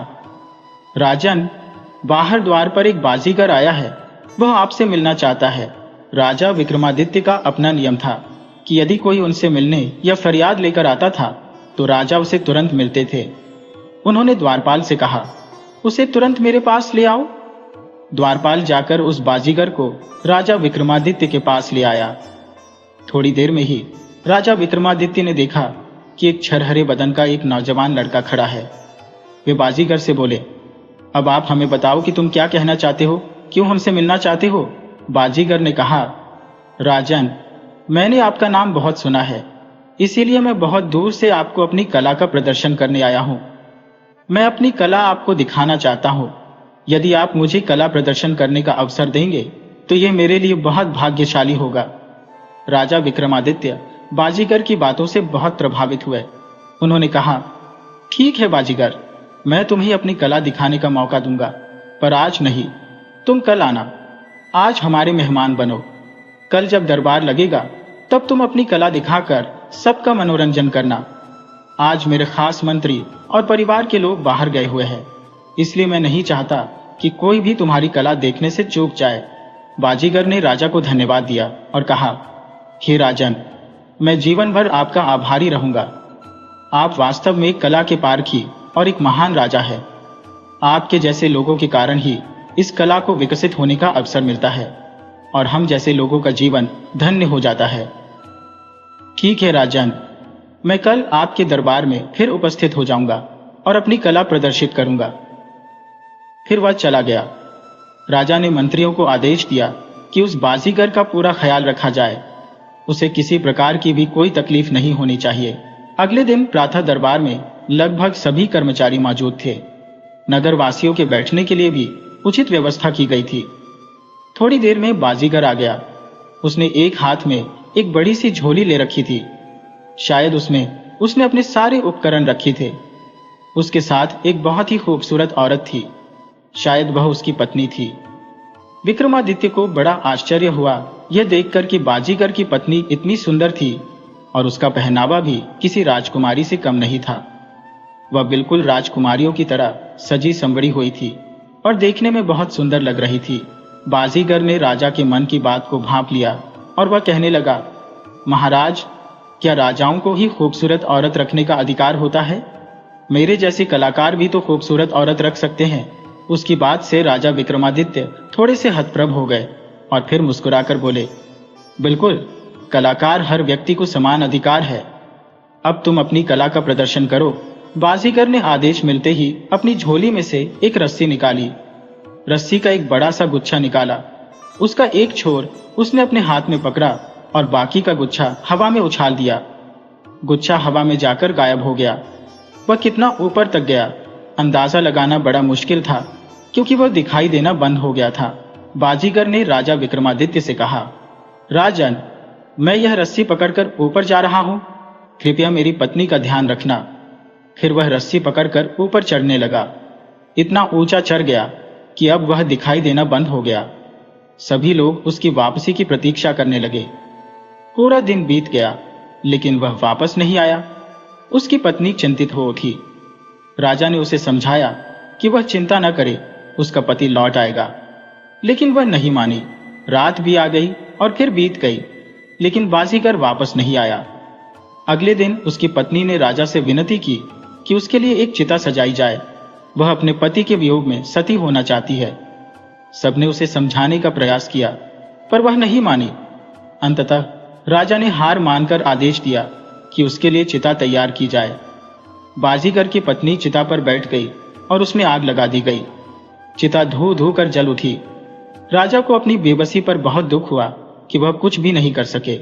[SPEAKER 1] राजन, बाहर द्वार पर एक बाजीगर आया है। वह आपसे मिलना चाहता है। राजा विक्रमादित्य का अपना नियम था कि यदि कोई उनसे मिलने या फरियाद लेकर आता था तो राजा उसे तुरंत मिलते थे। उन्होंने द्वारपाल से कहा, उसे तुरंत मेरे पास ले आओ। द्वारपाल जाकर उस बाजीगर को राजा विक्रमादित्य के पास ले आया। थोड़ी देर में ही राजा विक्रमादित्य ने देखा कि एक छरहरे बदन का एक नौजवान लड़का खड़ा है। वे बाजीगर से बोले, अब आप हमें बताओ कि तुम क्या कहना चाहते हो, क्यों हमसे मिलना चाहते हो। बाजीगर ने कहा, राजन, मैंने आपका नाम बहुत सुना है, इसीलिए मैं बहुत दूर से आपको अपनी कला का प्रदर्शन करने आया हूं। मैं अपनी कला आपको दिखाना चाहता हूं। यदि आप मुझे कला प्रदर्शन करने का अवसर देंगे तो यह मेरे लिए बहुत भाग्यशाली होगा। राजा विक्रमादित्य बाजीगर की बातों से बहुत प्रभावित हुए। उन्होंने कहा, ठीक है बाजीगर, मैं तुम्हें अपनी कला दिखाने का मौका दूंगा, पर आज नहीं, तुम कल आना। आज हमारे मेहमान बनो। कल जब दरबार लगेगा तब तुम अपनी कला दिखाकर सबका मनोरंजन करना। आज मेरे खास मंत्री और परिवार के लोग बाहर गए हुए हैं, इसलिए मैं नहीं चाहता कि कोई भी तुम्हारी कला देखने से चूक जाए। बाजीगर ने राजा को धन्यवाद दिया और कहा, हे राजन, मैं जीवन भर आपका आभारी रहूंगा। आप वास्तव में एक कला के पारखी और एक महान राजा है। आपके जैसे लोगों के कारण ही इस कला को विकसित होने का अवसर मिलता है और हम जैसे लोगों का जीवन धन्य हो जाता है। ठीक है राजन, मैं कल आपके दरबार में फिर उपस्थित हो जाऊंगा और अपनी कला प्रदर्शित करूंगा। फिर वह चला गया। राजा ने मंत्रियों को आदेश दिया कि उस बाजीगर का पूरा ख्याल रखा जाए। उसे किसी प्रकार की भी कोई तकलीफ नहीं होनी चाहिए। अगले दिन प्रातः दरबार में लगभग सभी कर्मचारी मौजूद थे। नगर वासियों के बैठने के लिए भी उचित व्यवस्था की गई थी। थोड़ी देर में बाजीगर आ गया। उसने एक हाथ में एक बड़ी सी झोली ले रखी थी। शायद उसमें उसने अपने सारे उपकरण रखे थे। उसके साथ एक बहुत ही खूबसूरत औरत थी। शायद वह उसकी पत्नी थी। विक्रमादित्य को बड़ा आश्चर्य हुआ यह देखकर कि बाजीगर की पत्नी इतनी सुंदर थी और उसका पहनावा भी किसी राजकुमारी से कम नहीं था। वह बिल्कुल राजकुमारियों की तरह सजी संवरी हुई थी और देखने में बहुत सुंदर लग रही थी। बाजीगर ने राजा के मन की बात को भांप लिया और वह कहने लगा, महाराज, क्या राजाओं को ही खूबसूरत औरत रखने का अधिकार होता है? मेरे जैसे कलाकार भी तो खूबसूरत औरत रख सकते हैं। उसकी बात से राजा विक्रमादित्य थोड़े से हतप्रभ हो गए और फिर मुस्कुराकर बोले, बिल्कुल, कलाकार हर व्यक्ति को समान अधिकार है। अब तुम अपनी कला का प्रदर्शन करो। बाजीगर ने आदेश मिलते ही अपनी झोली में से एक रस्सी निकाली। रस्सी का एक बड़ा सा गुच्छा निकाला। उसका एक छोर उसने अपने हाथ में पकड़ा और बाकी का गुच्छा हवा में उछाल दिया। गुच्छा हवा में जाकर गायब हो गया। वह कितना ऊपर तक गया अंदाजा लगाना बड़ा मुश्किल था, क्योंकि वह दिखाई देना बंद हो गया था। बाजीगर ने राजा विक्रमादित्य से कहा, राजन, मैं यह रस्सी पकड़कर ऊपर जा रहा हूं, कृपया मेरी पत्नी का ध्यान रखना। फिर वह रस्सी पकड़कर ऊपर चढ़ने लगा। इतना ऊंचा चढ़ गया कि अब वह दिखाई देना बंद हो गया। सभी लोग उसकी वापसी की प्रतीक्षा करने लगे। पूरा दिन बीत गया, लेकिन वह वापस नहीं आया। उसकी पत्नी चिंतित हो उठी। राजा ने उसे समझाया कि वह चिंता न करे, उसका पति लौट आएगा, लेकिन वह नहीं मानी। रात भी आ गई और फिर बीत गई, लेकिन बाजीगर वापस नहीं आया। अगले दिन उसकी पत्नी ने राजा से विनती की कि उसके लिए एक चिता सजाई जाए। वह अपने पति के वियोग में सती होना चाहती है। सबने उसे समझाने का प्रयास किया, पर वह नहीं मानी। अंततः राजा ने हार मानकर आदेश दिया कि उसके लिए चिता तैयार की जाए। बाजीगर की पत्नी चिता पर बैठ गई और उसमें आग लगा दी गई। चिता धू धू कर जल उठी। राजा को अपनी बेबसी पर बहुत दुख हुआ कि वह कुछ भी नहीं कर सके।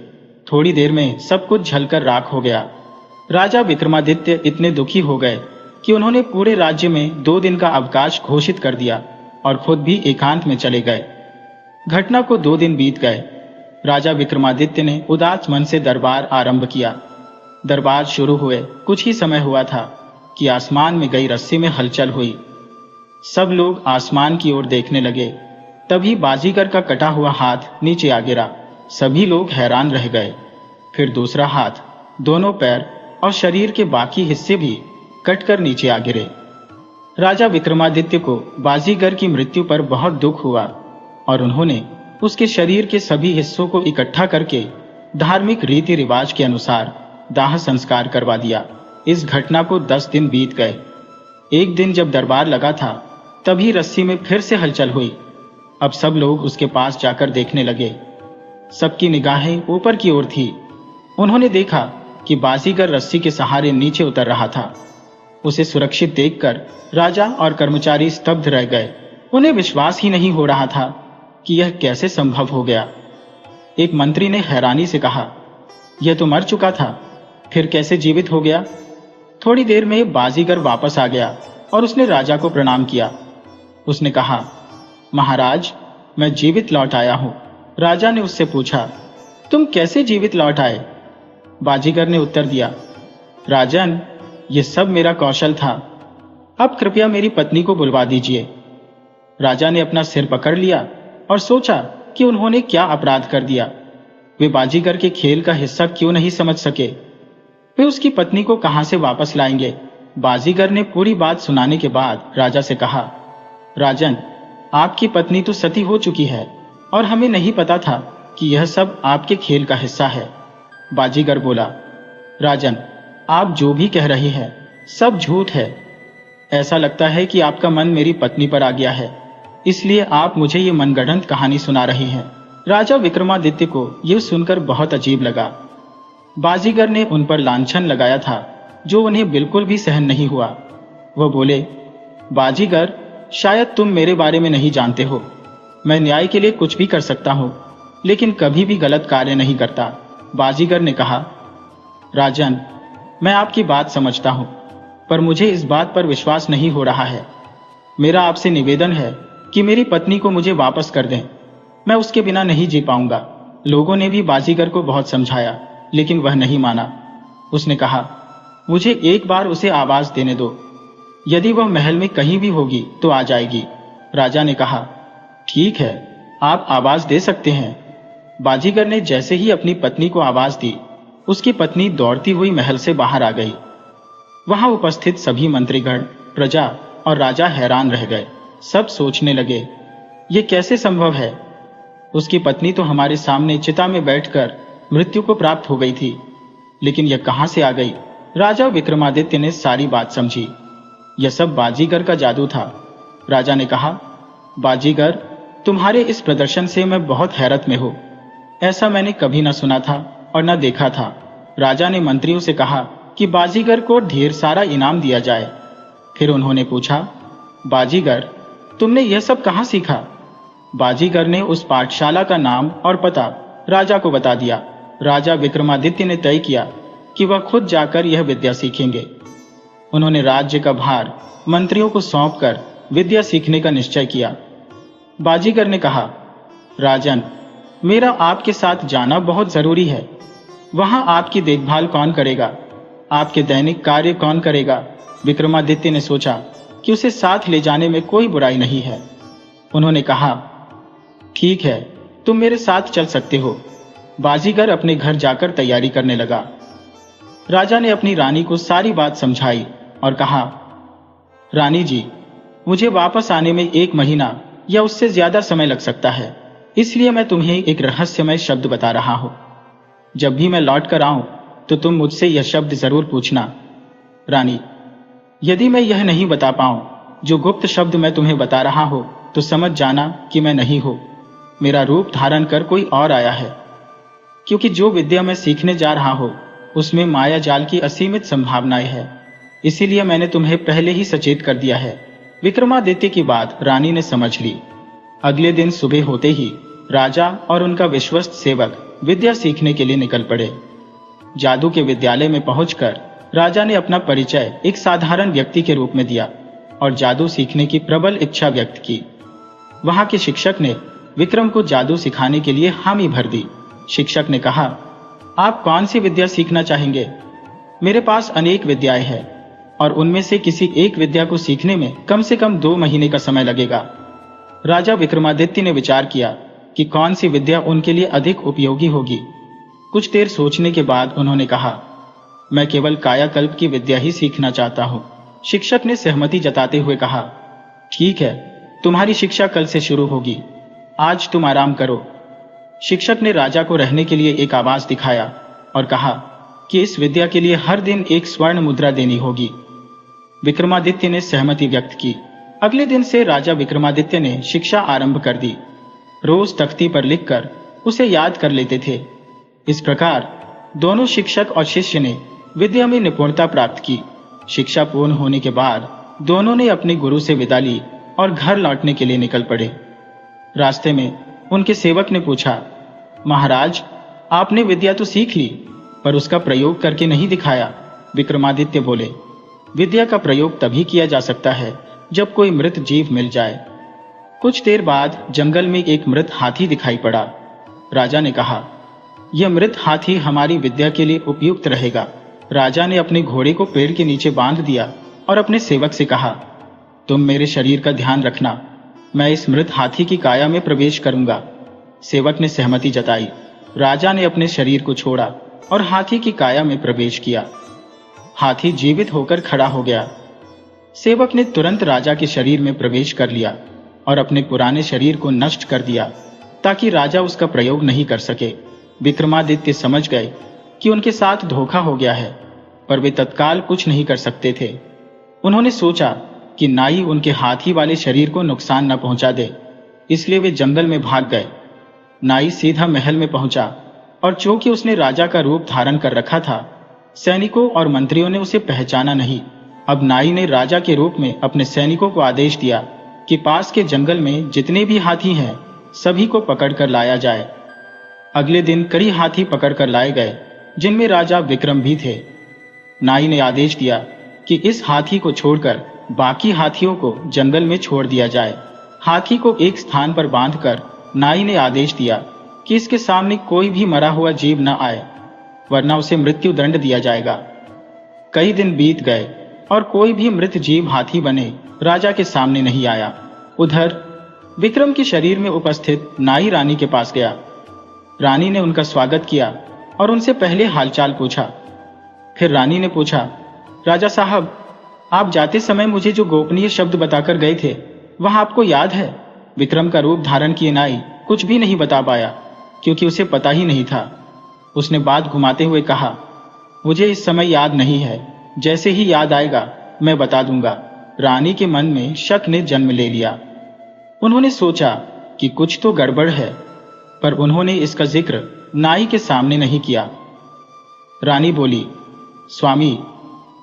[SPEAKER 1] थोड़ी देर में सब कुछ जलकर राख हो गया। राजा विक्रमादित्य इतने दुखी हो गए कि उन्होंने पूरे राज्य में 2 दिन का अवकाश घोषित कर दिया और खुद भी एकांत में चले गए। घटना को 2 दिन बीत गए। राजा विक्रमादित्य ने उदास मन से दरबार आरंभ किया। दरबार शुरू हुए कुछ ही समय हुआ था कि आसमान में गई रस्सी में हलचल हुई। सब लोग आसमान की ओर देखने लगे। तभी बाजीगर का कटा हुआ हाथ नीचे आ गिरा। सभी लोग हैरान रह गए। फिर दूसरा हाथ, दोनों पैर और शरीर के बाकी हिस्से भी कटकर नीचे आ गिरे। राजा विक्रमादित्य को बाजीगर की मृत्यु पर बहुत दुख हुआ और उन्होंने उसके शरीर के सभी हिस्सों को इकट्ठा करके धार्मिक रीति रिवाज के अनुसार दाह संस्कार करवा दिया। इस घटना को 10 दिन बीत गए। एक दिन जब दरबार लगा था, तभी रस्सी में फिर से हलचल हुई। अब सब लोग उसके पास जाकर देखने लगे। सबकी निगाहें ऊपर की ओर थी। उन्होंने देखा कि बाजीगर रस्सी के सहारे नीचे उतर रहा था। उसे सुरक्षित देखकर राजा और कर्मचारी स्तब्ध रह गए। उन्हें विश्वास ही नहीं हो रहा था कि यह कैसे संभव हो गया। एक मंत्री ने हैरानी से कहा, यह तो मर चुका था, फिर कैसे जीवित हो गया? थोड़ी देर में बाजीगर वापस आ गया और उसने राजा को प्रणाम किया। उसने कहा, महाराज, मैं जीवित लौट आया हूं। राजा ने उससे पूछा, तुम कैसे जीवित लौट आए? बाजीगर ने उत्तर दिया, राजन, ये सब मेरा कौशल था। अब कृपया मेरी पत्नी को बुलवा दीजिए। राजा ने अपना सिर पकड़ लिया और सोचा कि उन्होंने क्या अपराध कर दिया। वे बाजीगर के खेल का हिस्सा क्यों नहीं समझ सके? वे उसकी पत्नी को कहां से वापस लाएंगे? बाजीगर ने पूरी बात सुनाने के बाद राजा से कहा, राजन, आपकी पत्नी तो सती हो चुकी है और हमें नहीं पता था कि यह सब आपके खेल का हिस्सा है। बाजीगर बोला, राजन, आप जो भी कह रहे हैं सब झूठ है। ऐसा लगता है कि आपका मन मेरी पत्नी पर आ गया है, इसलिए आप मुझे ये मनगढ़ंत कहानी सुना रहे हैं। राजा विक्रमादित्य को यह सुनकर बहुत अजीब लगा। बाजीगर ने उन पर लांछन लगाया था जो उन्हें बिल्कुल भी सहन नहीं हुआ। वह बोले, बाजीगर, शायद तुम मेरे बारे में नहीं जानते हो। मैं न्याय के लिए कुछ भी कर सकता हूं, लेकिन कभी भी गलत कार्य नहीं करता। बाजीगर ने कहा, राजन, मैं आपकी बात समझता हूं, पर मुझे इस बात पर विश्वास नहीं हो रहा है। मेरा आपसे निवेदन है कि मेरी पत्नी को मुझे वापस कर दें। मैं उसके बिना नहीं जी पाऊंगा। लोगों ने भी बाजीगर को बहुत समझाया, लेकिन वह नहीं माना। उसने कहा, मुझे एक बार उसे आवाज देने दो। यदि वह महल में कहीं भी होगी तो आ जाएगी। राजा ने कहा, ठीक है, आप आवाज दे सकते हैं। बाजीगर ने जैसे ही अपनी पत्नी को आवाज दी, उसकी पत्नी दौड़ती हुई महल से बाहर आ गई। वहां उपस्थित सभी मंत्रीगण, प्रजा और राजा हैरान रह गए। सब सोचने लगे, ये कैसे संभव है? उसकी पत्नी तो हमारे सामने चिता में बैठकर मृत्यु को प्राप्त हो गई थी, लेकिन यह कहां से आ गई? राजा विक्रमादित्य ने सारी बात समझी। यह सब बाजीगर का जादू था। राजा ने कहा, बाजीगर, तुम्हारे इस प्रदर्शन से मैं बहुत हैरत में हूं। ऐसा मैंने कभी न सुना था और न देखा था। राजा ने मंत्रियों से कहा कि बाजीगर को ढेर सारा इनाम दिया जाए। फिर उन्होंने पूछा, बाजीगर, तुमने यह सब कहां सीखा? बाजीगर ने उस पाठशाला का नाम और पता राजा को बता दिया। राजा विक्रमादित्य ने तय किया कि वह खुद जाकर यह विद्या सीखेंगे। उन्होंने राज्य का भार मंत्रियों को सौंपकर विद्या सीखने का निश्चय किया। बाजीगर ने कहा, राजन, मेरा आपके साथ जाना बहुत जरूरी है। वहां आपकी देखभाल कौन करेगा? आपके दैनिक कार्य कौन करेगा? विक्रमादित्य ने सोचा कि उसे साथ ले जाने में कोई बुराई नहीं है। उन्होंने कहा, ठीक है, तुम मेरे साथ चल सकते हो। बाजीगर अपने घर जाकर तैयारी करने लगा। राजा ने अपनी रानी को सारी बात समझाई और कहा, रानी जी, मुझे वापस आने में 1 महीना या उससे ज्यादा समय लग सकता है, इसलिए मैं तुम्हें एक रहस्यमय शब्द बता रहा हूं। जब भी मैं लौट कर आऊं, तो तुम मुझसे यह शब्द जरूर पूछना। रानी, यदि मैं यह नहीं बता पाऊं जो गुप्त शब्द मैं तुम्हें बता रहा हूं, तो समझ जाना कि मैं नहीं हूं, मेरा रूप धारण कर कोई और आया है। क्योंकि जो विद्या मैं सीखने जा रहा हूं उसमें माया जाल की असीमित संभावनाएं है, इसीलिए मैंने तुम्हें पहले ही सचेत कर दिया है। विक्रमादित्य की बात रानी ने समझ ली। अगले दिन सुबह होते ही राजा और उनका विश्वस्त सेवक विद्या सीखने के लिए निकल पड़े। जादू के विद्यालय में पहुंचकर राजा ने अपना परिचय एक साधारण व्यक्ति के रूप में दिया और जादू सीखने की प्रबल इच्छा व्यक्त की। वहां के शिक्षक ने विक्रम को जादू सिखाने के लिए हामी भर दी। शिक्षक ने कहा, आप कौन सी विद्या सीखना चाहेंगे? मेरे पास अनेक विद्याएं हैं और उनमें से किसी एक विद्या को सीखने में कम से कम 2 महीने का समय लगेगा। राजा विक्रमादित्य ने विचार किया कि कौन सी विद्या उनके लिए अधिक उपयोगी होगी। कुछ देर सोचने के बाद उन्होंने कहा, मैं केवल कायाकल्प की विद्या ही सीखना चाहता हूं। शिक्षक ने सहमति जताते हुए कहा, ठीक है, तुम्हारी शिक्षा कल से शुरू होगी, आज तुम आराम करो। शिक्षक ने राजा को रहने के लिए एक आवास दिखाया और कहा कि इस विद्या के लिए हर दिन 1 स्वर्ण मुद्रा देनी होगी। विक्रमादित्य ने सहमति व्यक्त की। अगले दिन से राजा विक्रमादित्य ने शिक्षा आरंभ कर दी। रोज तख्ती पर लिखकर उसे याद कर लेते थे। इस प्रकार दोनों शिक्षक और शिष्य ने विद्या में निपुणता प्राप्त की। शिक्षा पूर्ण होने के बाद दोनों ने अपने गुरु से विदा ली और घर लौटने के लिए निकल पड़े। रास्ते में उनके सेवक ने पूछा, महाराज, आपने विद्या तो सीख ली पर उसका प्रयोग करके नहीं दिखाया। विक्रमादित्य बोले, विद्या का प्रयोग तभी किया जा सकता है जब कोई मृत जीव मिल जाए। कुछ देर बाद जंगल में एक मृत हाथी दिखाई पड़ा। राजा ने कहा, यह मृत हाथी हमारी विद्या के लिए उपयुक्त रहेगा। राजा ने अपने घोड़े को पेड़ के नीचे बांध दिया और अपने सेवक से कहा, तुम मेरे शरीर का ध्यान रखना, मैं इस मृत हाथी की काया में प्रवेश करूंगा। सेवक ने सहमति जताई। राजा ने अपने शरीर को छोड़ा और हाथी की काया में प्रवेश किया। हाथी जीवित होकर खड़ा हो गया। सेवक ने तुरंत राजा के शरीर में प्रवेश कर लिया और अपने पुराने शरीर को नष्ट कर दिया ताकि राजा उसका प्रयोग नहीं कर सके। विक्रमादित्य समझ गए कि उनके साथ धोखा हो गया है, पर वे तत्काल कुछ नहीं कर सकते थे। उन्होंने सोचा कि नाई उनके हाथी वाले शरीर को नुकसान न पहुंचा दे, इसलिए वे जंगल में भाग गए। नाई सीधा महल में पहुंचा और चूंकि उसने राजा का रूप धारण कर रखा था, सैनिकों और मंत्रियों ने उसे पहचाना नहीं। अब नाई ने राजा के रूप में अपने सैनिकों को आदेश दिया कि पास के जंगल में जितने भी हाथी हैं सभी को पकड़कर लाया जाए। अगले दिन कई हाथी पकड़कर लाए गए जिनमें राजा विक्रम भी थे। नाई ने आदेश दिया कि इस हाथी को छोड़कर बाकी हाथियों को जंगल में छोड़ दिया जाए। हाथी को एक स्थान पर बांधकर नाई ने आदेश दिया कि इसके सामने कोई भी मरा हुआ जीव न आए, वरना उसे मृत्यु दंड दिया जाएगा। कई दिन बीत गए और कोई भी मृत जीव हाथी बने राजा के सामने नहीं आया। उधर विक्रम के शरीर में उपस्थित नाई रानी के पास गया। रानी ने उनका स्वागत किया और उनसे पहले हालचाल पूछा। फिर रानी ने पूछा, राजा साहब, आप जाते समय मुझे जो गोपनीय शब्द बताकर गए थे वह आपको याद है? विक्रम का रूप धारण किए नाई कुछ भी नहीं बता पाया क्योंकि उसे पता ही नहीं था। उसने बात घुमाते हुए कहा, मुझे इस समय याद नहीं है, जैसे ही याद आएगा मैं बता दूंगा। रानी के मन में शक ने जन्म ले लिया। उन्होंने सोचा कि कुछ तो गड़बड़ है, पर उन्होंने इसका जिक्र नाई के सामने नहीं किया। रानी बोली, स्वामी,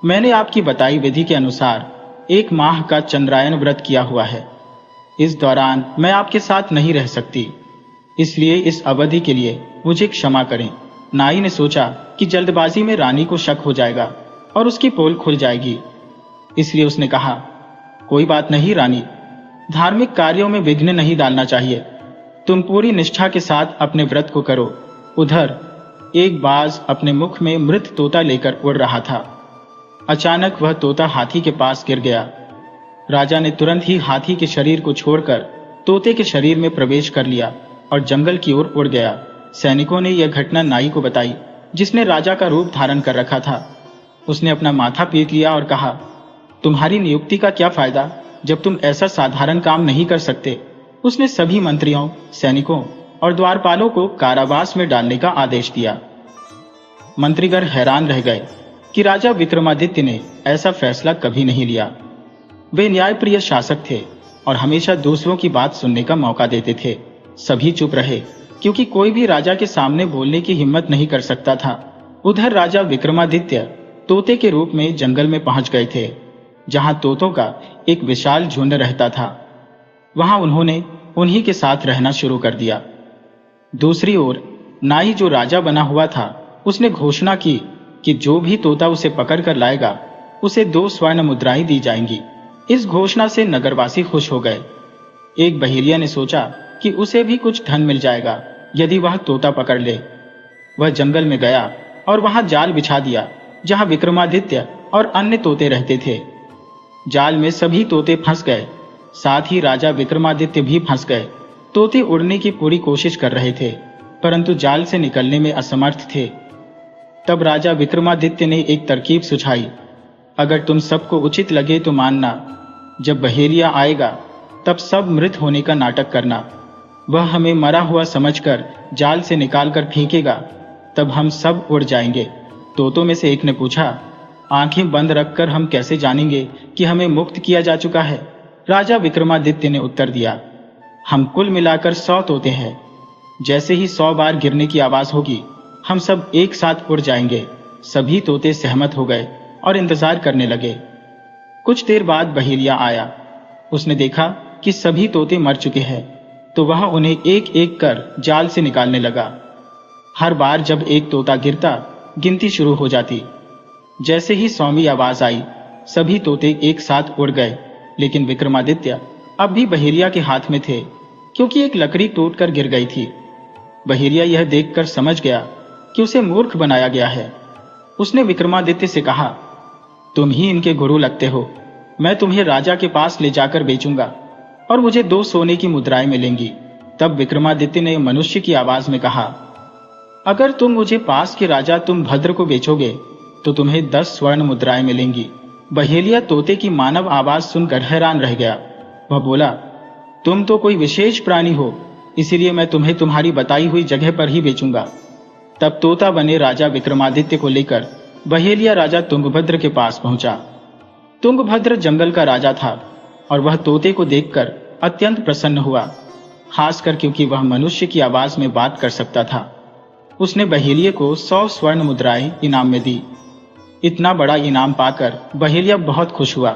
[SPEAKER 1] मैंने आपकी बताई विधि के अनुसार 1 माह का चंद्रायन व्रत किया हुआ है। इस दौरान मैं आपके साथ नहीं रह सकती, इसलिए इस अवधि के लिए मुझे क्षमा करें। नाई ने सोचा कि जल्दबाजी में रानी को शक हो जाएगा और उसकी पोल खुल जाएगी, इसलिए उसने कहा, कोई बात नहीं रानी, धार्मिक कार्यों में विघ्न नहीं डालना चाहिए। तुम पूरी निष्ठा के साथ अपने व्रत को करो। उधर एक बाज अपने मुख में मृत तोता लेकर उड़ रहा था। अचानक वह तोता हाथी के पास गिर गया। राजा ने तुरंत ही हाथी के शरीर को छोड़कर तोते के शरीर में प्रवेश कर लिया और जंगल की ओर उड़ गया। सैनिकों ने यह घटना नाई को बताई, जिसने राजा का रूप धारण कर रखा था। उसने अपना माथा पीट लिया और कहा, तुम्हारी नियुक्ति का क्या फायदा जब तुम ऐसा साधारण काम नहीं कर सकते। उसने सभी मंत्रियों, सैनिकों और द्वारपालों को कारावास में डालने का आदेश दिया। मंत्रीगण हैरान रह गए कि राजा विक्रमादित्य ने ऐसा फैसला कभी नहीं लिया। वे न्यायप्रिय शासक थे और हमेशा दूसरों की बात सुनने का मौका देते थे। सभी चुप रहे क्योंकि कोई भी राजा के सामने बोलने की हिम्मत नहीं कर सकता था। उधर राजा विक्रमादित्य तोते के रूप में जंगल में पहुंच गए थे, जहां तोतों का एक विशाल झुंड रहता था। वहां उन्होंने उन्हीं के साथ रहना शुरू कर दिया। दूसरी ओर नाई, जो राजा बना हुआ था, उसने घोषणा की कि जो भी तोता उसे पकड़ कर लाएगा उसे 2 स्वर्ण मुद्राएं दी जाएंगी। इस घोषणा से नगरवासी खुश हो गए। एक बहेलिया ने सोचा कि उसे भी कुछ धन मिल जाएगा यदि वह तोता पकड़ ले। वह जंगल में गया और वहां जाल बिछा दिया जहां विक्रमादित्य और अन्य तोते रहते थे। जाल में सभी तोते फंस गए, साथ ही राजा विक्रमादित्य भी फंस गए। तोते उड़ने की पूरी कोशिश कर रहे थे परंतु जाल से निकलने में असमर्थ थे। तब राजा विक्रमादित्य ने एक तरकीब सुझाई। अगर तुम सबको उचित लगे तो मानना, जब बहेलिया आएगा तब सब मृत होने का नाटक करना। वह हमें मरा हुआ समझकर जाल से निकालकर फेंकेगा, तब हम सब उड़ जाएंगे। तोतों में से एक ने पूछा, आंखें बंद रखकर हम कैसे जानेंगे कि हमें मुक्त किया जा चुका है? राजा विक्रमादित्य ने उत्तर दिया, हम कुल मिलाकर 100 तोते हैं। जैसे ही 100 बार गिरने की आवाज होगी हम सब एक साथ उड़ जाएंगे। सभी तोते सहमत हो गए और इंतजार करने लगे। कुछ देर बाद बहेलिया आया। उसने देखा कि सभी तोते मर चुके हैं, तो वह उन्हें एक एक कर जाल से निकालने लगा। हर बार जब एक तोता गिरता गिनती शुरू हो जाती। जैसे ही 100वीं आवाज आई सभी तोते एक साथ उड़ गए, लेकिन विक्रमादित्य अब भी बहेलिया के हाथ में थे क्योंकि एक लकड़ी टूटकर गिर गई थी। बहेलिया यह देखकर समझ गया कि उसे मूर्ख बनाया गया है। उसने विक्रमादित्य से कहा, तुम ही इनके गुरु लगते हो। मैं तुम्हें राजा के पास ले जाकर बेचूंगा और मुझे 2 सोने की मुद्राएं मिलेंगी। तब विक्रमादित्य ने मनुष्य की आवाज में कहा, अगर तुम मुझे पास के राजा तुम्भद्र को बेचोगे तो तुम्हें 10 स्वर्ण मुद्राएं मिलेंगी। बहेलिया तोते की मानव आवाज सुनकर हैरान रह गया। वह बोला, तुम तो कोई विशेष प्राणी हो, इसीलिए मैं तुम्हें तुम्हारी बताई हुई जगह पर ही बेचूंगा। तब तोता बने राजा विक्रमादित्य को लेकर बहेलिया राजा तुंगभद्र के पास पहुंचा। तुंगभद्र जंगल का राजा था और वह तोते को देखकर अत्यंत प्रसन्न हुआ, खासकर क्योंकि वह मनुष्य की आवाज में बात कर सकता था। उसने बहेलिये को 100 स्वर्ण मुद्राएं इनाम में दी। इतना बड़ा इनाम पाकर बहेलिया बहुत खुश हुआ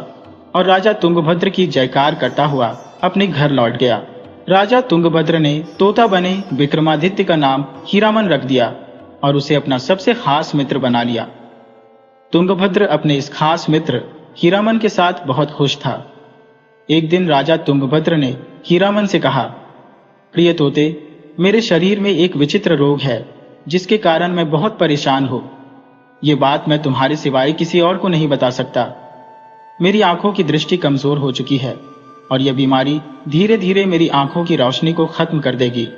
[SPEAKER 1] और राजा तुंगभद्र की जयकार करता हुआ अपने घर लौट गया। राजा तुंगभद्र ने तोता बने विक्रमादित्य का नाम हीरामन रख दिया और उसे अपना सबसे खास मित्र बना लिया। तुंगभद्र अपने इस खास मित्र हीरामन के साथ बहुत खुश था। एक दिन राजा तुंगभद्र ने हीरामन से कहा, प्रिय तोते, मेरे शरीर में एक विचित्र रोग है जिसके कारण मैं बहुत परेशान हूं। ये बात मैं तुम्हारे सिवाय किसी और को नहीं बता सकता। मेरी आंखों की दृष्टि कमजोर हो चुकी है और यह बीमारी धीरे धीरे मेरी आंखों की रोशनी को खत्म कर देगी।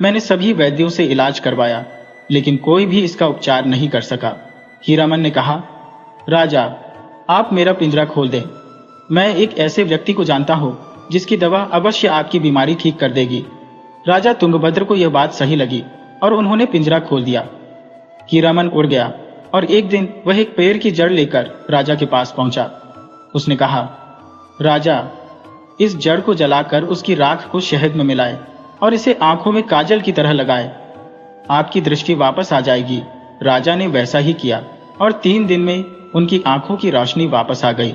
[SPEAKER 1] मैंने सभी वैद्यों से इलाज करवाया लेकिन कोई भी इसका उपचार नहीं कर सका। हीरामन ने कहा, राजा, आप मेरा पिंजरा खोल दें। मैं एक ऐसे व्यक्ति को जानता हूं जिसकी दवा अवश्य आपकी बीमारी ठीक कर देगी। राजा तुंगभद्र को यह बात सही लगी और उन्होंने पिंजरा खोल दिया। हीरामन उड़ गया और एक दिन वह एक पेड़ की जड़ लेकर राजा के पास पहुंचा। उसने कहा, राजा, इस जड़ को जलाकर उसकी राख को शहद में मिलाए और इसे आंखों में काजल की तरह लगाए, आपकी दृष्टि वापस आ जाएगी। राजा ने वैसा ही किया और 3 दिन में उनकी आंखों की रोशनी वापस आ गई।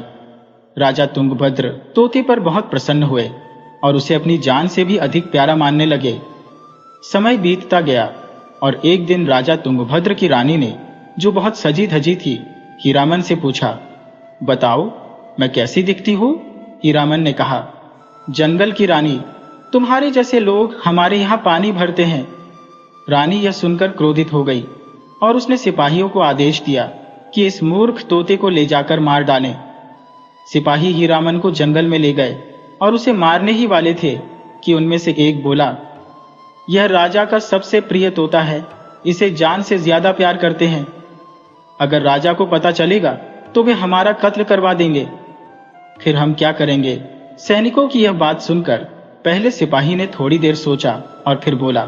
[SPEAKER 1] राजा तुंगभद्र तोते पर बहुत प्रसन्न हुए और उसे अपनी जान से भी अधिक प्यारा मानने लगे। समय बीतता गया और एक दिन राजा तुंगभद्र की रानी ने, जो बहुत सजी धजी थी, हीरामन से पूछा, बताओ मैं कैसी दिखती हूँ? हीरामन ने कहा, जंगल की रानी, तुम्हारे जैसे लोग हमारे यहाँ पानी भरते हैं। रानी यह सुनकर क्रोधित हो गई और उसने सिपाहियों को आदेश दिया कि इस मूर्ख तोते को ले जाकर मार डालें। सिपाही हीरामन को जंगल में ले गए और उसे मारने ही वाले थे कि उनमें से एक बोला, यह राजा का सबसे प्रिय तोता है, इसे जान से ज्यादा प्यार करते हैं। अगर राजा को पता चलेगा तो वे हमारा कत्ल करवा देंगे। फिर हम क्या करेंगे? सैनिकों की यह बात सुनकर पहले सिपाही ने थोड़ी देर सोचा और फिर बोला,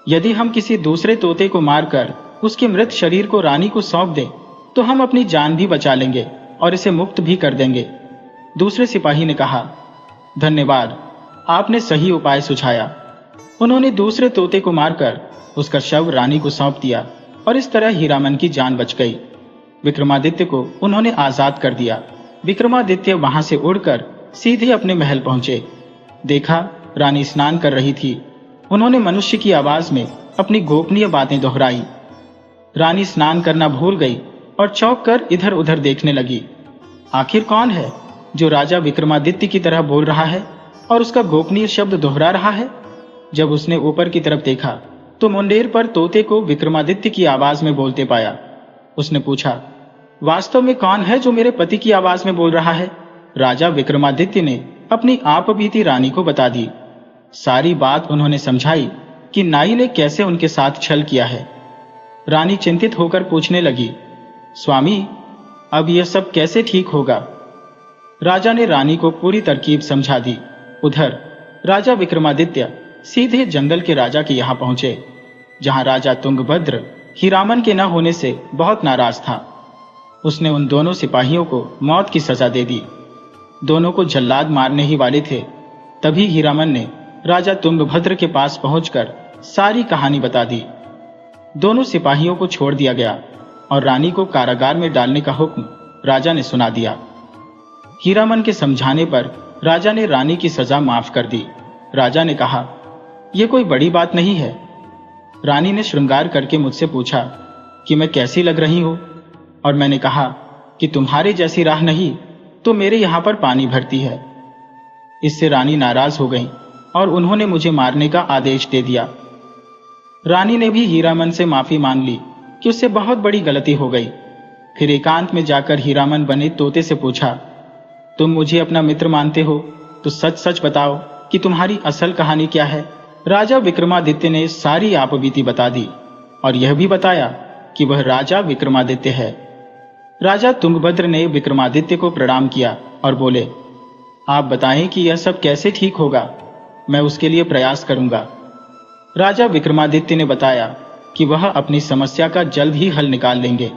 [SPEAKER 1] यदि हम किसी दूसरे तोते को मारकर उसके मृत शरीर को रानी को सौंप दे तो हम अपनी जान भी बचा लेंगे और इसे मुक्त भी कर देंगे। दूसरे सिपाही ने कहा, धन्यवाद, आपने सही उपाय सुझाया। उन्होंने दूसरे तोते को मारकर उसका शव रानी को सौंप दिया और इस तरह हीरामन की जान बच गई। विक्रमादित्य को उन्होंने आजाद कर दिया। विक्रमादित्य वहां से उड़कर सीधे अपने महल पहुंचे। देखा, रानी स्नान कर रही थी। उन्होंने मनुष्य की आवाज में अपनी गोपनीय बातें दोहराई। रानी स्नान करना भूल गई और चौंक कर इधर उधर देखने लगी। आखिर कौन है जो राजा विक्रमादित्य की तरह बोल रहा है और उसका गोपनीय शब्द दोहरा रहा है? जब उसने ऊपर की तरफ देखा तो मुंडेर पर तोते को विक्रमादित्य की आवाज में बोलते पाया। उसने पूछा, वास्तव में कौन है जो मेरे पति की आवाज में बोल रहा है? राजा विक्रमादित्य ने अपनी आप बीती रानी को बता दी। सारी बात उन्होंने समझाई कि नाई ने कैसे उनके साथ छल किया है। रानी चिंतित होकर पूछने लगी, स्वामी, अब यह सब कैसे ठीक होगा? राजा ने रानी को पूरी तरकीब समझा दी। उधर राजा विक्रमादित्य सीधे जंगल के राजा के यहाँ पहुंचे, जहां राजा तुंगभद्र हीरामन के न होने से बहुत नाराज था। उसने उन दोनों सिपाहियों को मौत की सजा दे दी। दोनों को जल्लाद मारने ही वाले थे। तभी हीरामन ने राजा तुंगभद्र के पास पहुंचकर सारी कहानी बता दी। दोनों सिपाहियों को छोड़ दिया गया और रानी को कारागार में डालने का हुक्म राजा ने सुना दिया। हीरामन के समझाने पर राजा ने रानी की सजा माफ कर दी। राजा ने कहा, यह कोई बड़ी बात नहीं है। रानी ने श्रृंगार करके मुझसे पूछा कि मैं कैसी लग रही हूं, और मैंने कहा कि तुम्हारे जैसी राह नहीं तो मेरे यहां पर पानी भरती है। इससे रानी नाराज हो गई और उन्होंने मुझे मारने का आदेश दे दिया। रानी ने भी हीरामन से माफी मांग ली कि उससे बहुत बड़ी गलती हो गई। फिर एकांत में जाकर हीरामन बने तोते से पूछा, तुम मुझे अपना मित्र मानते हो तो सच सच बताओ कि तुम्हारी असल कहानी क्या है? राजा विक्रमादित्य ने सारी आपबीती बता दी और यह भी बताया कि वह राजा विक्रमादित्य है। राजा तुंगभद्र ने विक्रमादित्य को प्रणाम किया और बोले, आप बताएं कि यह सब कैसे ठीक होगा, मैं उसके लिए प्रयास करूंगा। राजा विक्रमादित्य ने बताया कि वह अपनी समस्या का जल्द ही हल निकाल लेंगे।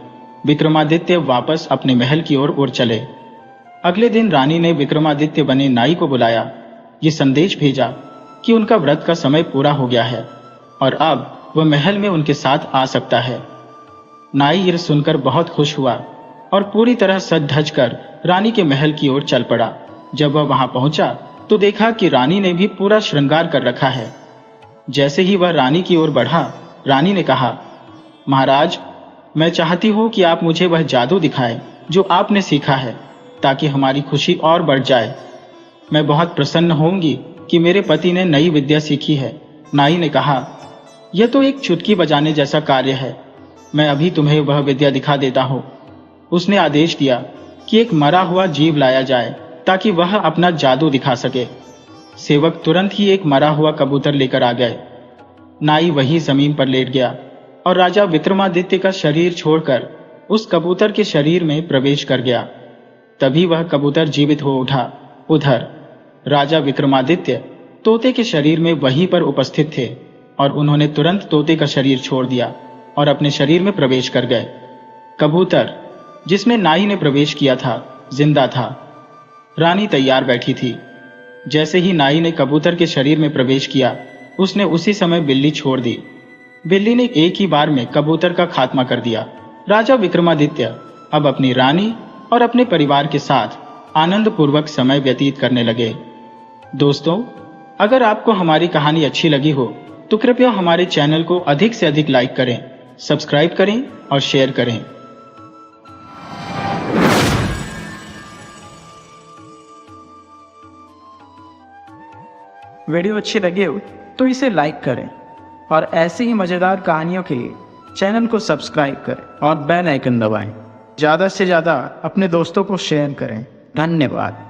[SPEAKER 1] विक्रमादित्य वापस अपने महल की ओर उड़ चले। अगले दिन रानी ने विक्रमादित्य बने नाई को बुलाया, ये संदेश भेजा कि उनका व्रत का समय पूरा हो गया है और अब वह महल में उनके साथ आ सकता है। नाई यह सुनकर बहुत खुश हुआ और पूरी तरह सज धज कर रानी के महल की ओर चल पड़ा। जब वह वहां पहुंचा तो देखा कि रानी ने भी पूरा श्रृंगार कर रखा है। जैसे ही वह रानी की ओर बढ़ा, रानी ने कहा, महाराज, मैं चाहती हूं कि आप मुझे वह जादू दिखाएं जो आपने सीखा है, ताकि हमारी खुशी और बढ़ जाए। मैं बहुत प्रसन्न होंगी कि मेरे पति ने नई विद्या सीखी है। नाई ने कहा, यह तो एक चुटकी बजाने जैसा कार्य है, मैं अभी तुम्हें वह विद्या दिखा देता हूं। उसने आदेश दिया कि एक मरा हुआ जीव लाया जाए ताकि वह अपना जादू दिखा सके। सेवक तुरंत ही एक मरा हुआ कबूतर लेकर आ गए। नाई वहीं जमीन पर लेट गया और राजा विक्रमादित्य का शरीर छोड़कर उस कबूतर के शरीर में प्रवेश कर गया। तभी वह कबूतर जीवित हो उठा। उधर राजा विक्रमादित्य तोते के शरीर में वहीं पर उपस्थित थे और उन्होंने तुरंत तोते का शरीर छोड़ दिया और अपने शरीर में प्रवेश कर गए। कबूतर जिसमें नाई ने प्रवेश किया था, जिंदा था। रानी तैयार बैठी थी। जैसे ही नाई ने कबूतर के शरीर में प्रवेश किया, उसने उसी समय बिल्ली छोड़ दी। बिल्ली ने एक ही बार में कबूतर का खात्मा कर दिया। राजा विक्रमादित्य अब अपनी रानी और अपने परिवार के साथ आनंद पूर्वक समय व्यतीत करने लगे। दोस्तों, अगर आपको हमारी कहानी अच्छी लगी हो तो कृपया हमारे चैनल को अधिक से अधिक लाइक करें, सब्सक्राइब करें और शेयर करें।
[SPEAKER 2] वीडियो अच्छी लगी हो तो इसे लाइक करें और ऐसी ही मज़ेदार कहानियों के लिए चैनल को सब्सक्राइब करें और बेल आइकन दबाएं। ज़्यादा से ज़्यादा अपने दोस्तों को शेयर करें। धन्यवाद।